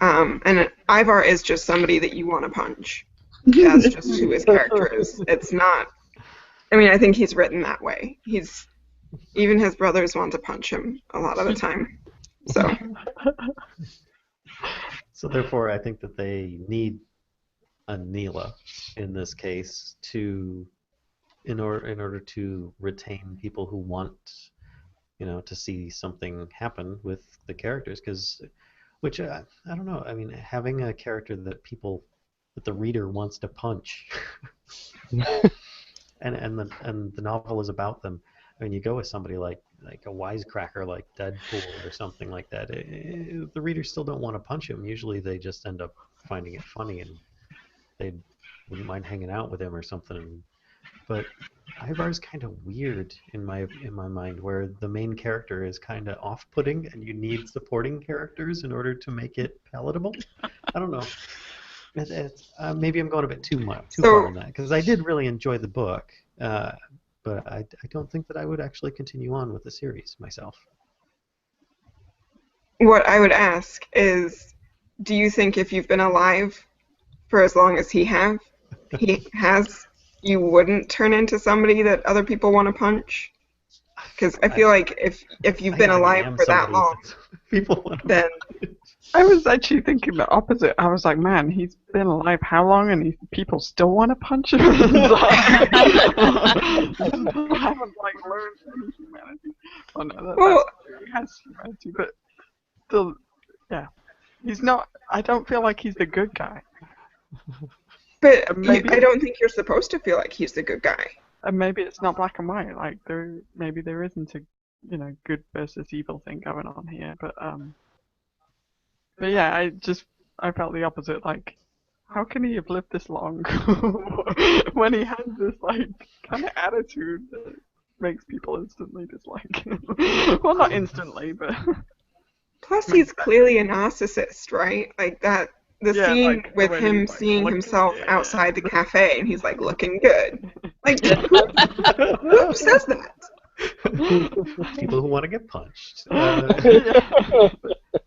And Ivar is just somebody that you want to punch. That's just who his character is. It's not... I think he's written that way. Even his brothers want to punch him a lot of the time. So therefore, I think that they need a Neela in this case in order to retain people who want to see something happen with the characters, which I don't know. Having a character that the reader wants to punch, and the novel is about them. You go with somebody like a wisecracker like Deadpool or something like that. The readers still don't want to punch him. Usually, they just end up finding it funny and they wouldn't mind hanging out with him or something. But Ivar's kind of weird in my mind, where the main character is kind of off-putting, and you need supporting characters in order to make it palatable. I don't know. Maybe I'm going a bit too far on that, because I did really enjoy the book, but I don't think that I would actually continue on with the series myself. What I would ask is, do you think if you've been alive for as long as he has, you wouldn't turn into somebody that other people want to punch? Because I feel like if you've been alive for that long, people want to then... I was actually thinking the opposite. I was like, man, he's been alive how long, and people still want to punch him? I haven't learned any humanity. Oh no, he has humanity, but still, yeah, he's not. I don't feel like he's the good guy. But I don't think you're supposed to feel like he's the good guy. And maybe it's not black and white. Like maybe there isn't a good versus evil thing going on here. But yeah, I felt the opposite. Like, how can he have lived this long when he has this like kind of attitude that makes people instantly dislike him? Well, not instantly, but Plus, makes he's clearly a narcissist, right? Like that. The yeah, scene like the with way him he's like seeing looking. himself Yeah. outside the cafe and he's like looking good. Like, Yeah. who says that? People who want to get punched. Yeah.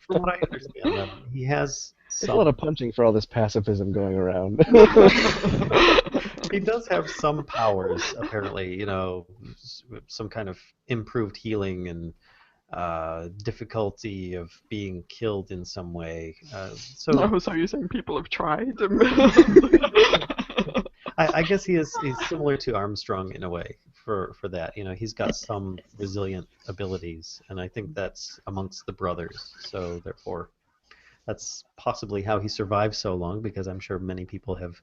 From what I understand, he has There's a lot some. of punching for all this pacifism going around. He does have some powers, apparently. Some kind of improved healing and difficulty of being killed in some way. So Oh, so you're saying people have tried? I guess he's similar to Armstrong in a way for that. He's got some resilient abilities, and I think that's amongst the brothers. So therefore, that's possibly how he survived so long, because I'm sure many people have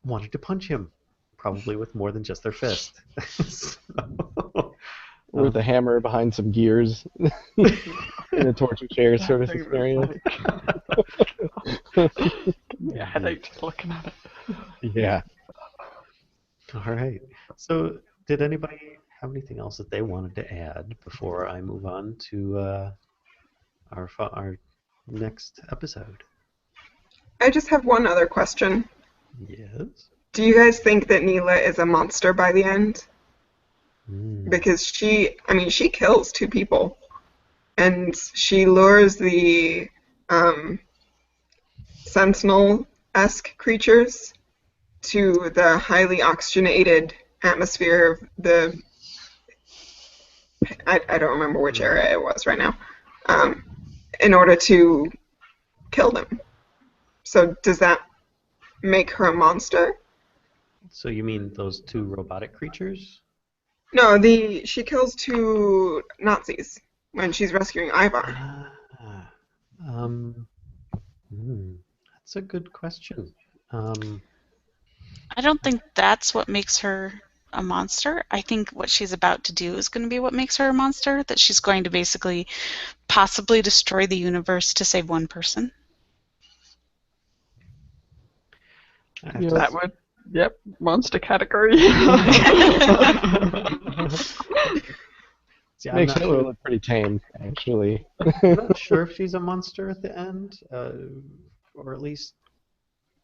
wanted to punch him, probably with more than just their fist. So, With a hammer behind some gears in a torture chair sort of That thing scenario. was like, yeah, headache just looking at it. Yeah. all right. So, did anybody have anything else that they wanted to add before I move on to our next episode? I just have one other question. Yes. Do you guys think that Neela is a monster by the end? Because she kills 2 people, and she lures the sentinel-esque creatures to the highly oxygenated atmosphere of the. I don't remember which area it was right now. In order to kill them. So does that make her a monster? So you mean those 2 robotic creatures? No, she kills 2 Nazis when she's rescuing Ivar. That's a good question. I don't think that's what makes her a monster. I think what she's about to do is going to be what makes her a monster, that she's going to basically possibly destroy the universe to save one person. That would, yep, monster category. See, Makes Hitler look pretty tame, actually. I'm not sure if she's a monster at the end, or at least,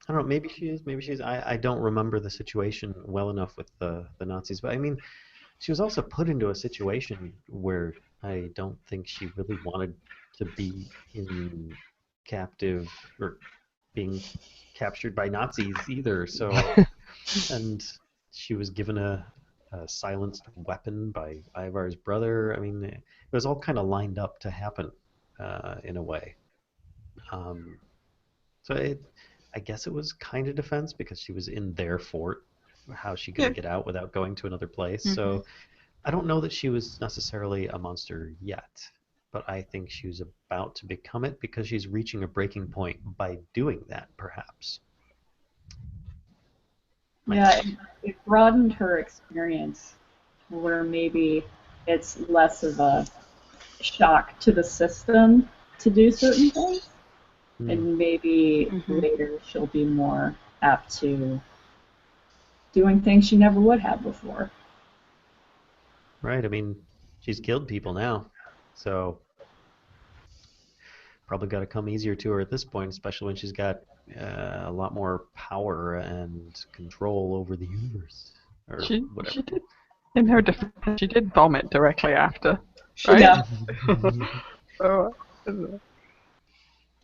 I don't know, maybe she is, maybe she's. I don't remember the situation well enough with the Nazis, but I mean, she was also put into a situation where I don't think she really wanted to be in captive or being captured by Nazis either. So, and she was given a silenced weapon by Ivar's brother. I mean, it was all kind of lined up to happen in a way. So I guess it was kind of defense because she was in their fort. How's she going to get out without going to another place? Mm-hmm. So I don't know that she was necessarily a monster yet, but I think she was about to become it because she's reaching a breaking point by doing that, perhaps. Yeah, it broadened her experience where maybe it's less of a shock to the system to do certain things, and maybe later she'll be more apt to doing things she never would have before. Right, I mean, she's killed people now, so probably got to come easier to her at this point, especially when she's got a lot more power and control over the universe, or whatever. She did, in her defense, she did vomit directly after, right? Yeah. So,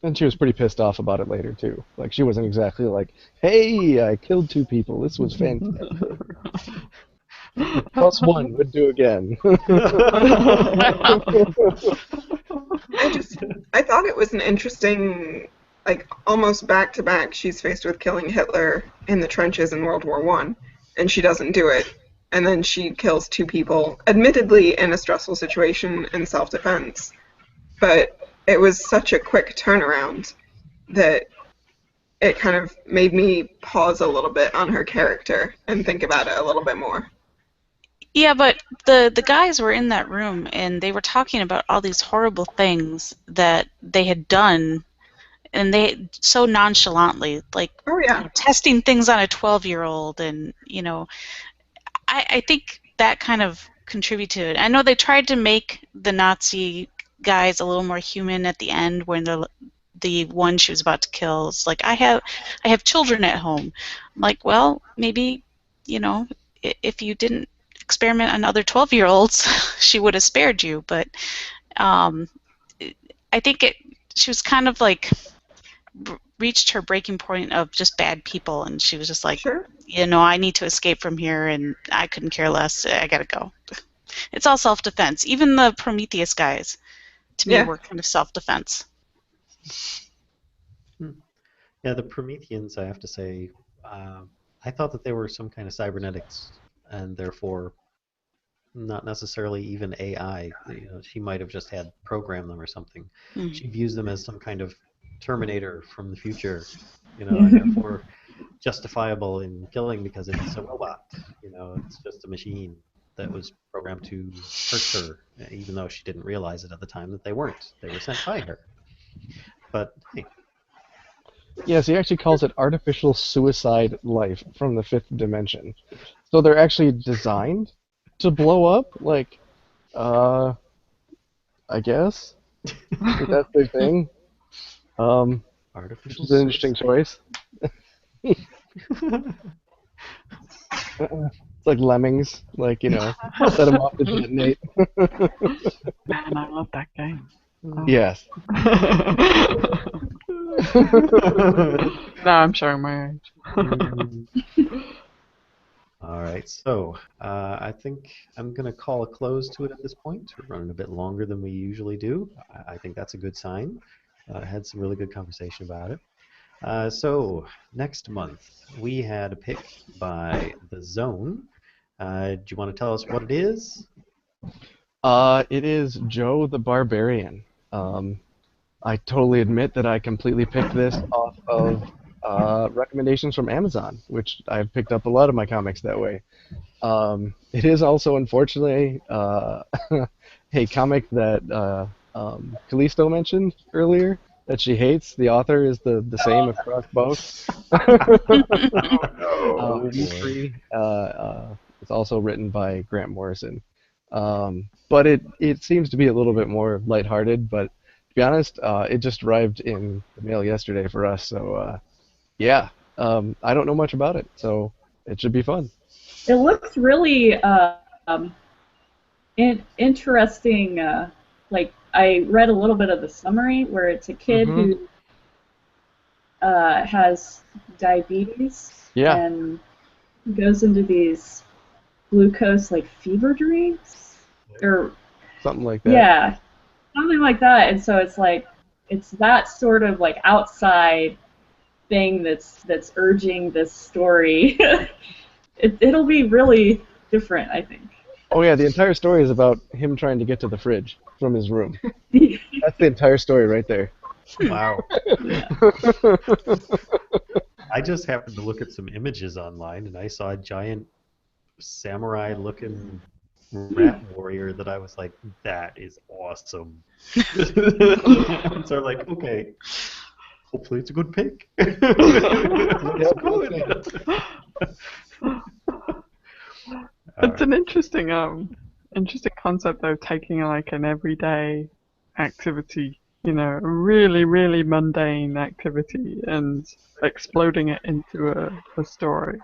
And she was pretty pissed off about it later, too. Like, she wasn't exactly like, hey, I killed 2 people. This was fantastic. +1 would do again. I thought it was an interesting, like, almost back-to-back, she's faced with killing Hitler in the trenches in World War I, and she doesn't do it. And then she kills 2 people, admittedly in a stressful situation in self-defense. But it was such a quick turnaround that it kind of made me pause a little bit on her character and think about it a little bit more. Yeah, but the guys were in that room and they were talking about all these horrible things that they had done and they so nonchalantly, like Oh yeah. testing things on a 12-year-old, and I think that kind of contributed to it. I know they tried to make the Nazi guys a little more human at the end when the one she was about to kill is like, I have children at home. I'm like, well, maybe, if you didn't experiment on other 12-year-olds, she would have spared you. But um, I think she was kind of like reached her breaking point of just bad people, and she was just like, Sure. I need to escape from here, and I couldn't care less. I gotta go. It's all self-defense. Even the Prometheus guys, to me, Yeah. were kind of self-defense. Yeah, the Prometheans, I have to say, I thought that they were some kind of cybernetics, and therefore not necessarily even AI. She might have just had programmed them or something. Mm. She views them as some kind of Terminator from the future, and therefore justifiable in killing because it's a robot. It's just a machine that was programmed to hurt her, even though she didn't realize it at the time that they weren't. They were sent by her. But hey, Yes, he actually calls it artificial suicide life from the fifth dimension. So they're actually designed to blow up? Like, I guess? If that's their thing. Which artificial is an interesting choice. It's like lemmings, like, set them off to detonate. Man, I love that game. Oh. Yes. No, I'm showing my age. All right, so I think I'm going to call a close to it at this point. We're running a bit longer than we usually do. I think that's a good sign. Had some really good conversation about it. So next month, we had a pick by The Zone. Do you want to tell us what it is? It is Joe the Barbarian. I totally admit that I completely picked this off of recommendations from Amazon, which I've picked up a lot of my comics that way. It is also, unfortunately, a comic that Callisto mentioned earlier that she hates. The author is the same across both. Oh, boy. E3 is also written by Grant Morrison. But it seems to be a little bit more lighthearted, but to be honest, it just arrived in the mail yesterday for us, so yeah. I don't know much about it, so it should be fun. It looks really interesting. Like, I read a little bit of the summary where it's a kid who has diabetes Yeah. and goes into these glucose like fever dreams or Something like that. yeah, something like that. And so it's that sort of like outside thing that's urging this story. It'll be really different, I think. Oh yeah, the entire story is about him trying to get to the fridge from his room. That's the entire story right there. Wow. Yeah. I just happened to look at some images online, and I saw a giant samurai-looking rat warrior that I was like, that is awesome. So I'm like, okay, hopefully it's a good pick. Looks good. It's an interesting concept though, taking like an everyday activity, a really, really mundane activity and exploding it into a story.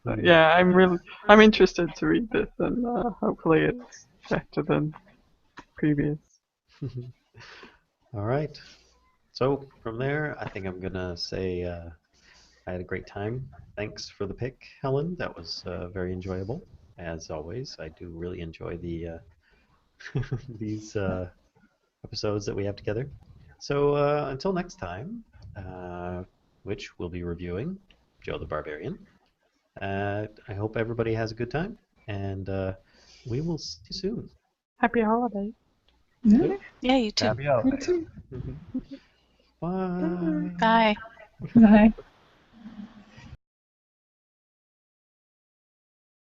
But yeah, I'm interested to read this, and hopefully it's better than previous. All right. So from there, I think I'm gonna say I had a great time. Thanks for the pick, Helen. That was very enjoyable, as always. I do really enjoy the these episodes that we have together. So until next time, which we'll be reviewing Joe the Barbarian. I hope everybody has a good time, and we will see you soon. Happy holidays. Yeah, you too. Happy holidays. Bye. Bye. Bye.